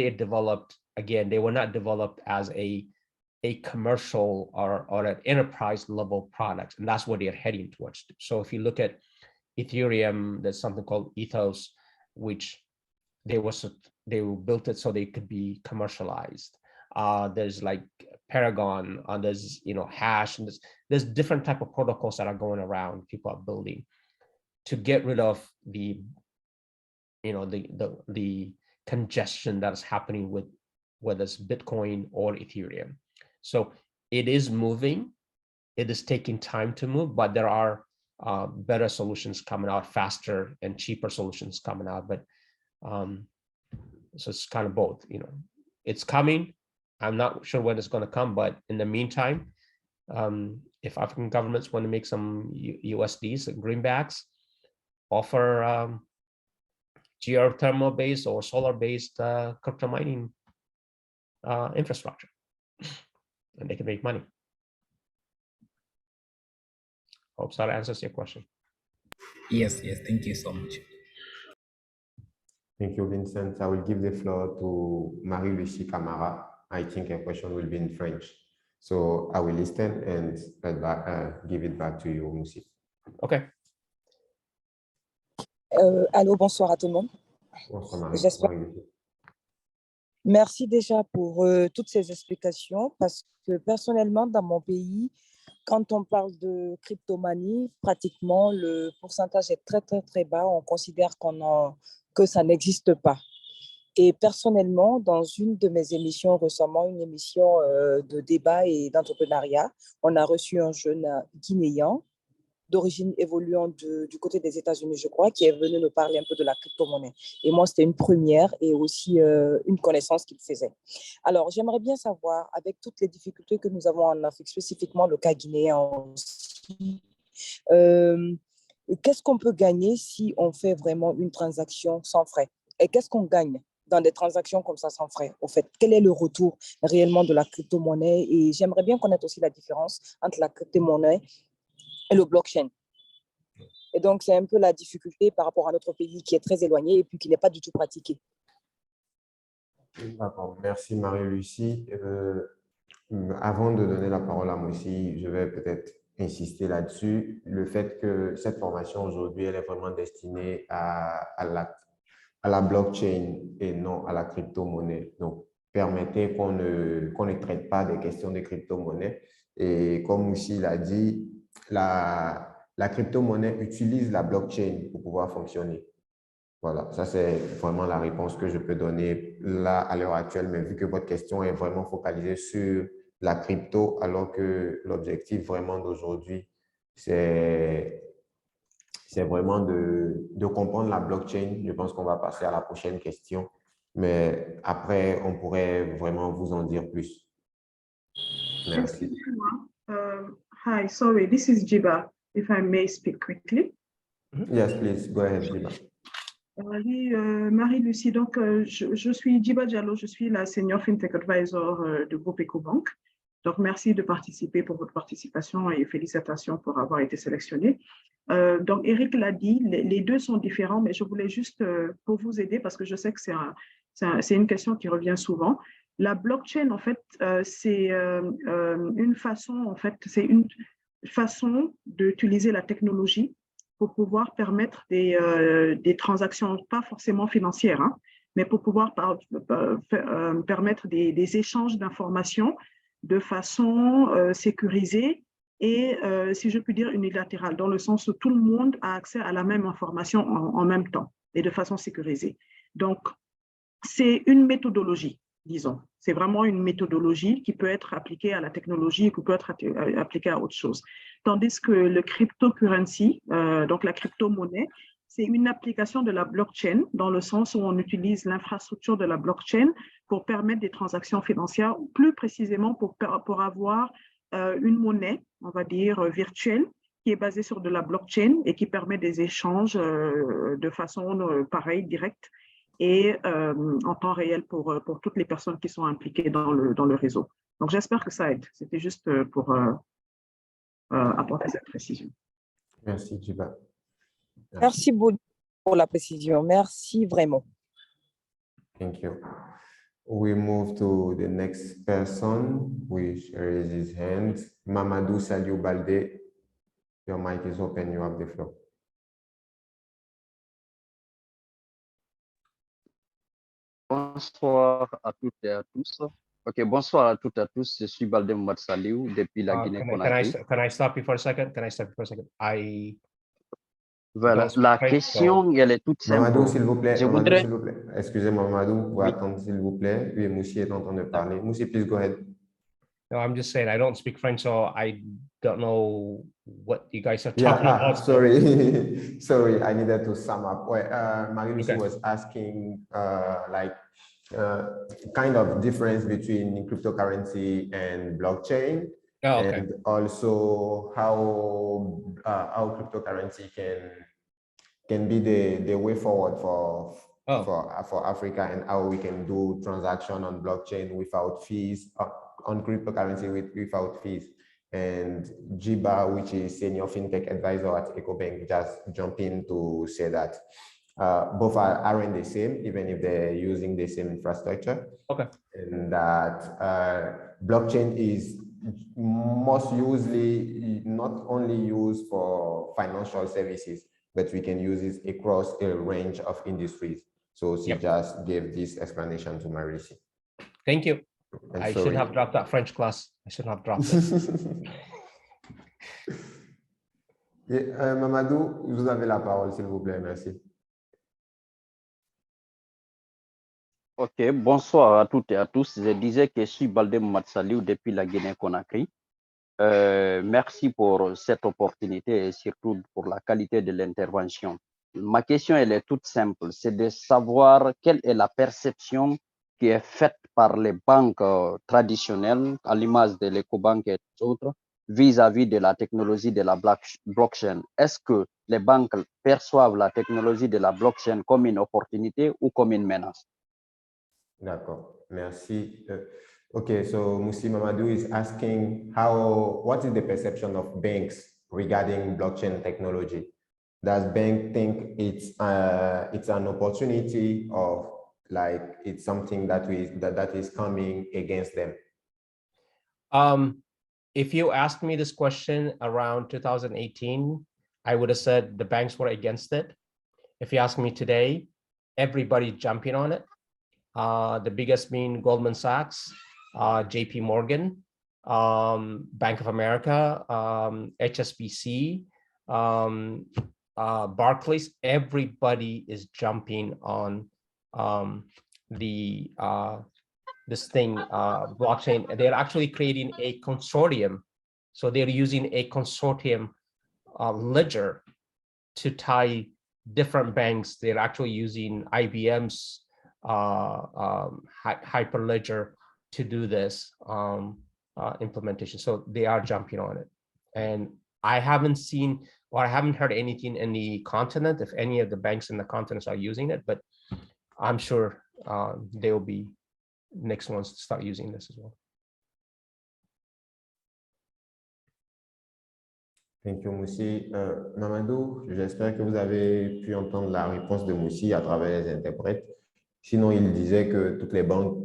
developed. Again, they were not developed as a commercial or an enterprise level product, and that's what they're heading towards. So if you look at Ethereum, there's something called Ethos, which they built it so they could be commercialized. There's like Paragon, there's Hash, and there's different type of protocols that are going around. People are building to get rid of the congestion that is happening with whether it's Bitcoin or Ethereum. So it is moving. It is taking time to move, but there are better solutions coming out, faster and cheaper solutions coming out. But so it's kind of both. It's coming. I'm not sure when it's going to come, but in the meantime, if African governments want to make some USDs and greenbacks, offer geothermal-based or solar-based crypto mining infrastructure, and they can make money. Hope that answers your question. Yes, thank you so much. Thank you, Vincent. I will give the floor to Marie-Lucie Camara. I think her question will be in French. So I will listen and give it back to you, Moussi. Okay. Allô, bonsoir à tout le monde. Bonsoir, Marie-Lucie. Merci déjà pour toutes ces explications, parce que personnellement, dans mon pays, quand on parle de cryptomanie, pratiquement le pourcentage est très, très, très bas. On considère que ça n'existe pas. Et personnellement, dans une de mes émissions récemment, une émission de débat et d'entrepreneuriat, on a reçu un jeune guinéen d'origine évoluant du côté des États-Unis, je crois, qui est venu nous parler un peu de la crypto-monnaie. Et moi, c'était une première et aussi une connaissance qu'il faisait. Alors, j'aimerais bien savoir, avec toutes les difficultés que nous avons en Afrique, spécifiquement le cas guinéen aussi, qu'est-ce qu'on peut gagner si on fait vraiment une transaction sans frais? Et qu'est-ce qu'on gagne dans des transactions comme ça sans frais? Au fait, quel est le retour réellement de la crypto-monnaie? Et j'aimerais bien connaître aussi la différence entre la crypto-monnaie et le blockchain. Et donc, c'est un peu la difficulté par rapport à notre pays qui est très éloigné et puis qui n'est pas du tout pratiqué. D'accord, merci Marie-Lucie. Avant de donner la parole à Moussi, je vais peut-être insister là-dessus. Le fait que cette formation aujourd'hui, elle est vraiment destinée à la blockchain et non à la crypto-monnaie. Donc, permettez qu'on ne traite pas des questions de crypto-monnaie. Et comme Moussi l'a dit, la crypto-monnaie utilise la blockchain pour pouvoir fonctionner. Voilà, ça c'est vraiment la réponse que je peux donner là à l'heure actuelle, mais vu que votre question est vraiment focalisée sur la crypto, alors que l'objectif vraiment d'aujourd'hui, c'est vraiment de comprendre la blockchain. Je pense qu'on va passer à la prochaine question, mais après, on pourrait vraiment vous en dire plus. Merci. Hi, sorry, this is Jiba, if I may speak quickly. Yes, please, go ahead, Jiba. Oui, Marie-Lucie, donc je suis Jiba Diallo, je suis la Senior FinTech Advisor de groupe EcoBank. Donc, merci de participer pour votre participation et félicitations pour avoir été sélectionné. Donc, Eric l'a dit, les deux sont différents, mais je voulais juste, pour vous aider, parce que je sais que C'est une question qui revient souvent. La blockchain, en fait, c'est une façon, c'est une façon d'utiliser la technologie pour pouvoir permettre des transactions, pas forcément financières, hein, mais pour pouvoir permettre des échanges d'informations de façon sécurisée et, si je puis dire, unilatérale, dans le sens où tout le monde a accès à la même information en même temps et de façon sécurisée. Donc, c'est une méthodologie, disons. C'est vraiment une méthodologie qui peut être appliquée à la technologie, qui peut être appliquée à autre chose. Tandis que le cryptocurrency, donc la crypto-monnaie, c'est une application de la blockchain dans le sens où on utilise l'infrastructure de la blockchain pour permettre des transactions financières, plus précisément pour avoir une monnaie, on va dire, virtuelle, qui est basée sur de la blockchain et qui permet des échanges de façon pareille, directe, et en temps réel pour toutes les personnes qui sont impliquées dans le réseau. Donc, j'espère que ça aide. C'était juste pour apporter cette précision. Merci, Djiba. Merci beaucoup pour la précision. Merci vraiment. Thank you. We move to the next person, which raises his hand. Mamadou Saliou Balde, your mic is open, you have the floor. Bonsoir à toutes et à tous. Ok, bonsoir à toutes et à tous. Je suis Balde Mohamed Saliou depuis la Guinée-Conakry. Can I stop you for a second? Voilà, la question, elle est toute simple. Mamadou, s'il vous plaît. Je Mamadou, voudrais... s'il vous plaît. Excusez-moi, Mamadou, vous pouvez Oui. attendre, s'il vous plaît. Oui, Moussi est en train de parler. Moussi, please go ahead. No, I'm just saying I don't speak French, so I don't know what you guys are talking about. Sorry, sorry, I needed to sum up. Well, Marie-Lucie was asking kind of difference between cryptocurrency and blockchain, and also how cryptocurrency can be the way forward for Africa, and how we can do transaction on blockchain without fees, on cryptocurrency without fees. And Djiba, which is senior fintech advisor at EcoBank, just jump in to say that both aren't the same, even if they're using the same infrastructure. Okay. And that blockchain is most usually not only used for financial services, but we can use it across a range of industries. So she just gave this explanation to Marie-Lucie. Thank you. I should have dropped that French class. I should have dropped it. Mamadou, vous avez la parole, s'il vous plaît. Merci. Ok, bonsoir à toutes et à tous. Je disais que je suis Balde Mohamed Saliou depuis la Guinée-Conakry. Merci pour cette opportunité et surtout pour la qualité de l'intervention. Ma question, elle est toute simple. C'est de savoir quelle est la perception qui est faite par les banques traditionnelles, à l'image de l'Ecobank et autres, vis-à-vis de la technologie de la blockchain. Est-ce que les banques perçoivent la technologie de la blockchain comme une opportunité ou comme une menace? D'accord, merci. Okay, so Moussi Mamadou is asking what is the perception of banks regarding blockchain technology? Does bank think it's an opportunity, or like it's something that is coming against them? If you asked me this question around 2018, I would have said the banks were against it. If you ask me today, everybody's jumping on it. The biggest being Goldman Sachs, JP Morgan, Bank of America, HSBC, Barclays. Everybody is jumping on this thing, blockchain. They're actually creating a consortium. So they're using a consortium ledger to tie different banks. They're actually using IBM's Hyperledger to do this implementation. So they are jumping on it. And I haven't seen, or I haven't heard anything in the continent, if any of the banks in the continents are using it, but I'm sure they will be next ones to start using this as well. Thank you, Moussi. Mamadou, j'espère que vous avez pu entendre la réponse de Moussi à travers les interprètes. Sinon, il disait que toutes les banques,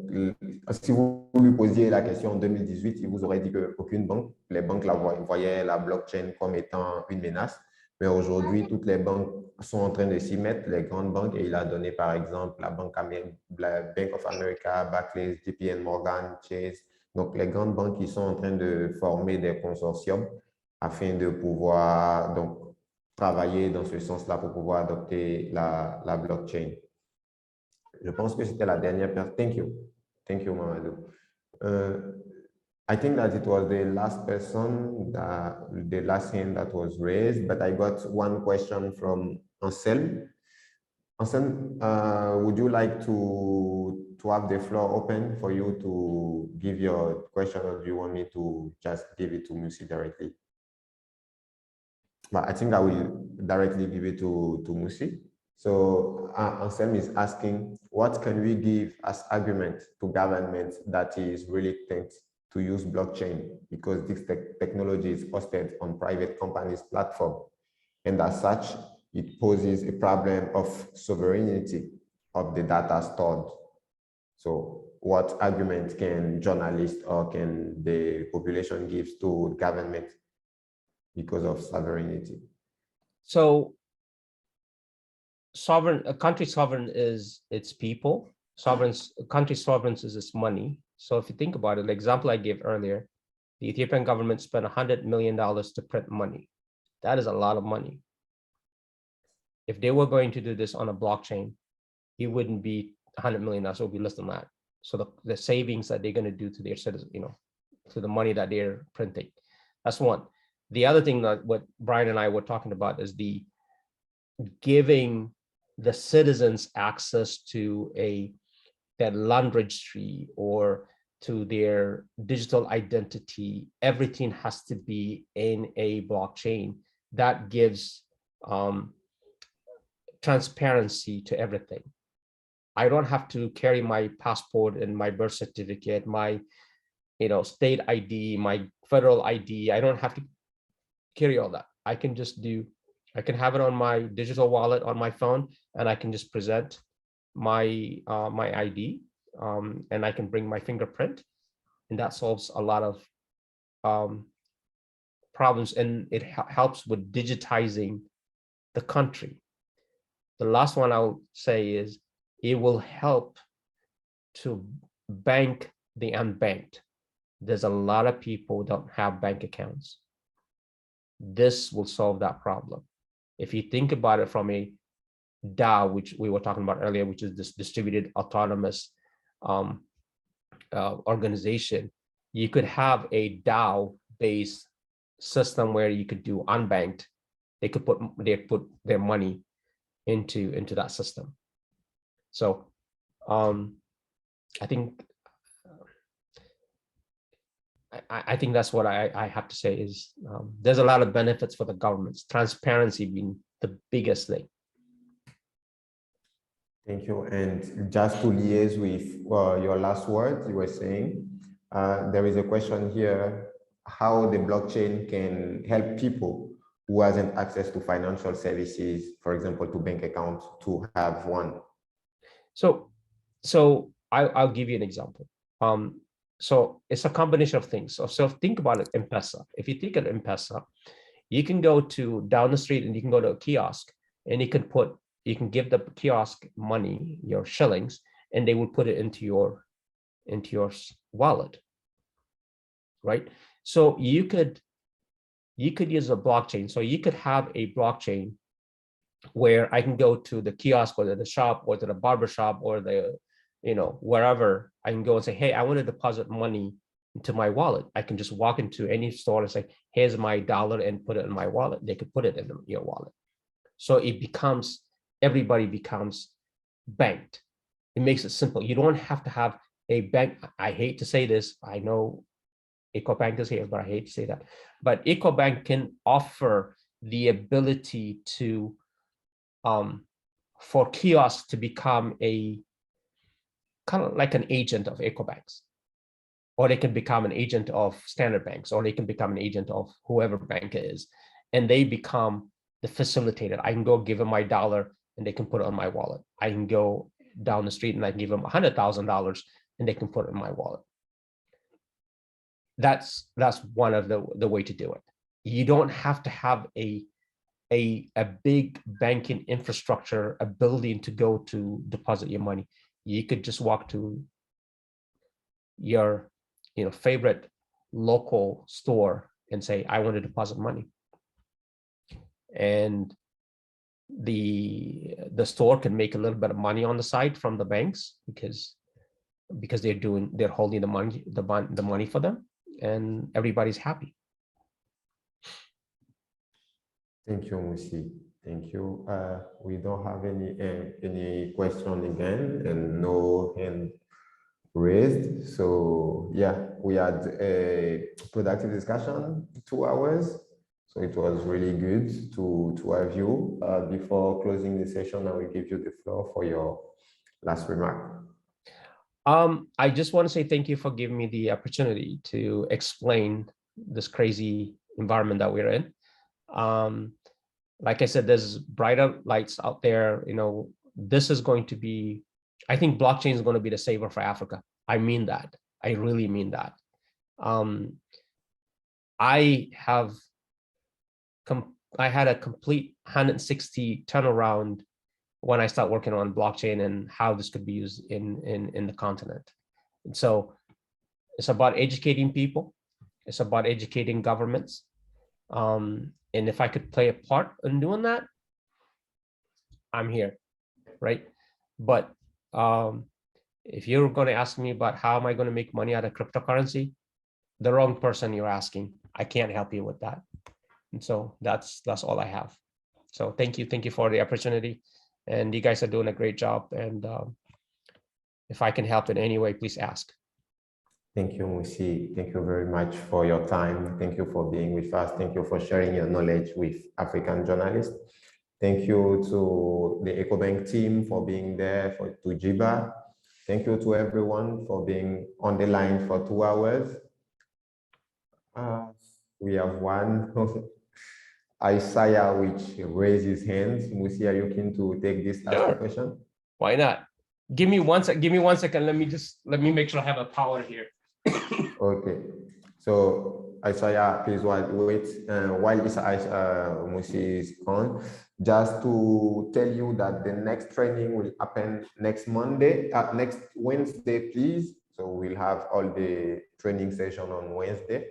si vous lui posiez la question en 2018, il vous aurait dit qu'aucune banque, les banques voyaient la blockchain comme étant une menace. Mais aujourd'hui, toutes les banques sont en train de s'y mettre, les grandes banques, et il a donné par exemple la Bank of America, Barclays, JP Morgan, Chase. Donc, les grandes banques qui sont en train de former des consortiums afin de pouvoir donc, travailler dans ce sens-là pour pouvoir adopter la blockchain. Je pense que c'était la dernière personne. Thank you, Mamadou. I think that it was the last person, the last hand that was raised, but I got one question from Anselm. Anselm, would you like to have the floor open for you to give your question, or do you want me to just give it to Musi directly? But I think I will directly give it to Musi. So Anselm is asking, what can we give as argument to government that is reluctant to use blockchain because this technology is hosted on private companies' platform, and as such, it poses a problem of sovereignty of the data stored. So what argument can journalists or can the population give to government because of sovereignty? So a country sovereign is its people. Country sovereign is its money. So if you think about it, the example I gave earlier, the Ethiopian government spent $100 million to print money. That is a lot of money. If they were going to do this on a blockchain, it wouldn't be $100 million, it would be less than that. So the savings that they're going to do to their citizens, to the money that they're printing. That's one. The other thing that what Brian and I were talking about is the giving the citizens access to their land registry or to their digital identity. Everything has to be in a blockchain. That gives transparency to everything. I don't have to carry my passport and my birth certificate, my state ID, my federal ID. I don't have to carry all that. I can have it on my digital wallet on my phone, and I can just present my ID, and I can bring my fingerprint, and that solves a lot of problems, and it helps with digitizing the country. The last one I'll say is it will help to bank the unbanked. There's a lot of people who don't have bank accounts. This will solve that problem. If you think about it from a DAO, which we were talking about earlier, which is this distributed autonomous organization, you could have a DAO-based system where you could do unbanked. They put their money into that system. So I think that's what I have to say is there's a lot of benefits for the governments, transparency being the biggest thing. Thank you. And just to liaise with your last words, you were saying, there is a question here, how the blockchain can help people who hasn't access to financial services, for example, to bank accounts, to have one. So I'll give you an example. So it's a combination of things. So think about it, M-Pesa. If you think of M-Pesa, you can go down the street and you can go to a kiosk and you can give the kiosk money, your shillings, and they will put it into your wallet, right? So you could use a blockchain. So you could have a blockchain where I can go to the kiosk or to the shop or to the barber shop or wherever. I can go and say, hey, I want to deposit money into my wallet. I can just walk into any store and say, here's my dollar, and put it in my wallet. They could put it in your wallet. So everybody becomes banked. It makes it simple. You don't have to have a bank. I hate to say this. I know EcoBank is here, but I hate to say that. But EcoBank can offer the ability to, for kiosks to become a kind of like an agent of EcoBanks, or they can become an agent of Standard Banks, or they can become an agent of whoever bank it is, and they become the facilitator. I can go give them my dollar and they can put it on my wallet. I can go down the street and I can give them $100,000 and they can put it in my wallet. That's one of the way to do it. You don't have to have a big banking infrastructure, a building to go to deposit your money. You could just walk to your favorite local store and say, I want to deposit money. And the store can make a little bit of money on the side from the banks because they're holding the money for them, and everybody's happy. Thank you, Musi. Thank you. We don't have any question again and no hand raised. So yeah, we had a productive discussion, 2 hours. So it was really good to have you. Before closing the session, I will give you the floor for your last remark. I just want to say thank you for giving me the opportunity to explain this crazy environment that we're in. Like I said, there's brighter lights out there. This is going to be, I think blockchain is going to be the saver for Africa. I mean that. I really mean that. I had a complete 160 turnaround when I start working on blockchain and how this could be used in the continent. And so it's about educating people. It's about educating governments. And if I could play a part in doing that, I'm here, right? But if you're going to ask me about how am I going to make money out of cryptocurrency, the wrong person you're asking. I can't help you with that. And so that's all I have. So thank you for the opportunity, and you guys are doing a great job. And if I can help in any way, please ask. Thank you, Musi. Thank you very much for your time. Thank you for being with us. Thank you for sharing your knowledge with African journalists. Thank you to the EcoBank team for being there, to Jiba. Thank you to everyone for being on the line for 2 hours. We have one, Isaiah, which raised his hands. Musi, are you keen to take this last question? Why not? Give me one second. Let me make sure I have a power here. Okay. So Isaiah, please wait while Musi is on. Just to tell you that the next training will happen next Wednesday, please. So we'll have all the training session on Wednesday.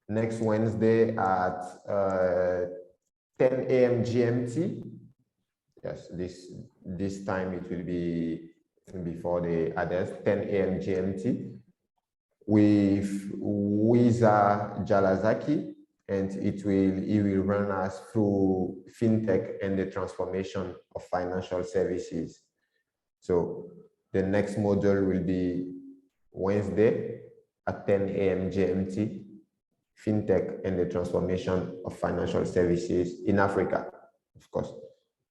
Next Wednesday at 10 a.m. GMT. Yes, this time it will be before the others, 10 a.m. GMT, with Wiza Jalazaki, and he will run us through fintech and the transformation of financial services. So the next module will be Wednesday at 10 a.m. GMT, fintech and the transformation of financial services in Africa, of course,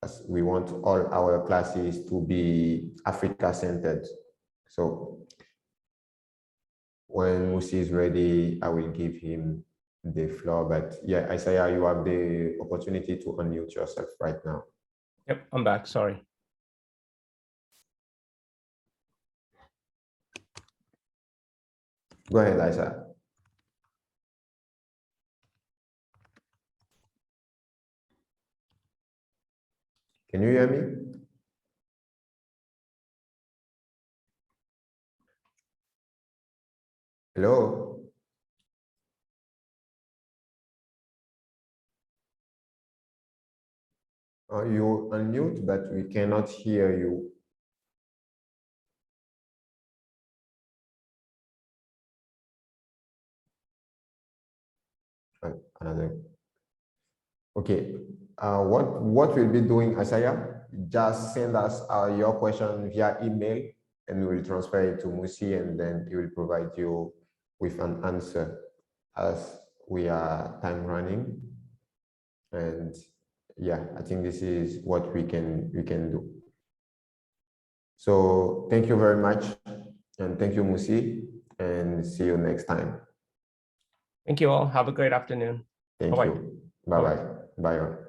as we want all our classes to be Africa-centered. So when Musi is ready, I will give him the floor. But yeah, Isaiah, you have the opportunity to unmute yourself right now. Yep, I'm back. Sorry. Go ahead, Isaiah. Can you hear me? Hello? You unmute, but we cannot hear you. Another. Okay. What we'll be doing, Isaiah, just send us your question via email, and we will transfer it to Musi, and then he will provide you with an answer, as we are time running. And yeah, I think this is what we can do. So thank you very much, and thank you, Musi, and see you next time. Thank you all. Have a great afternoon. Thank you. Bye-bye. Bye.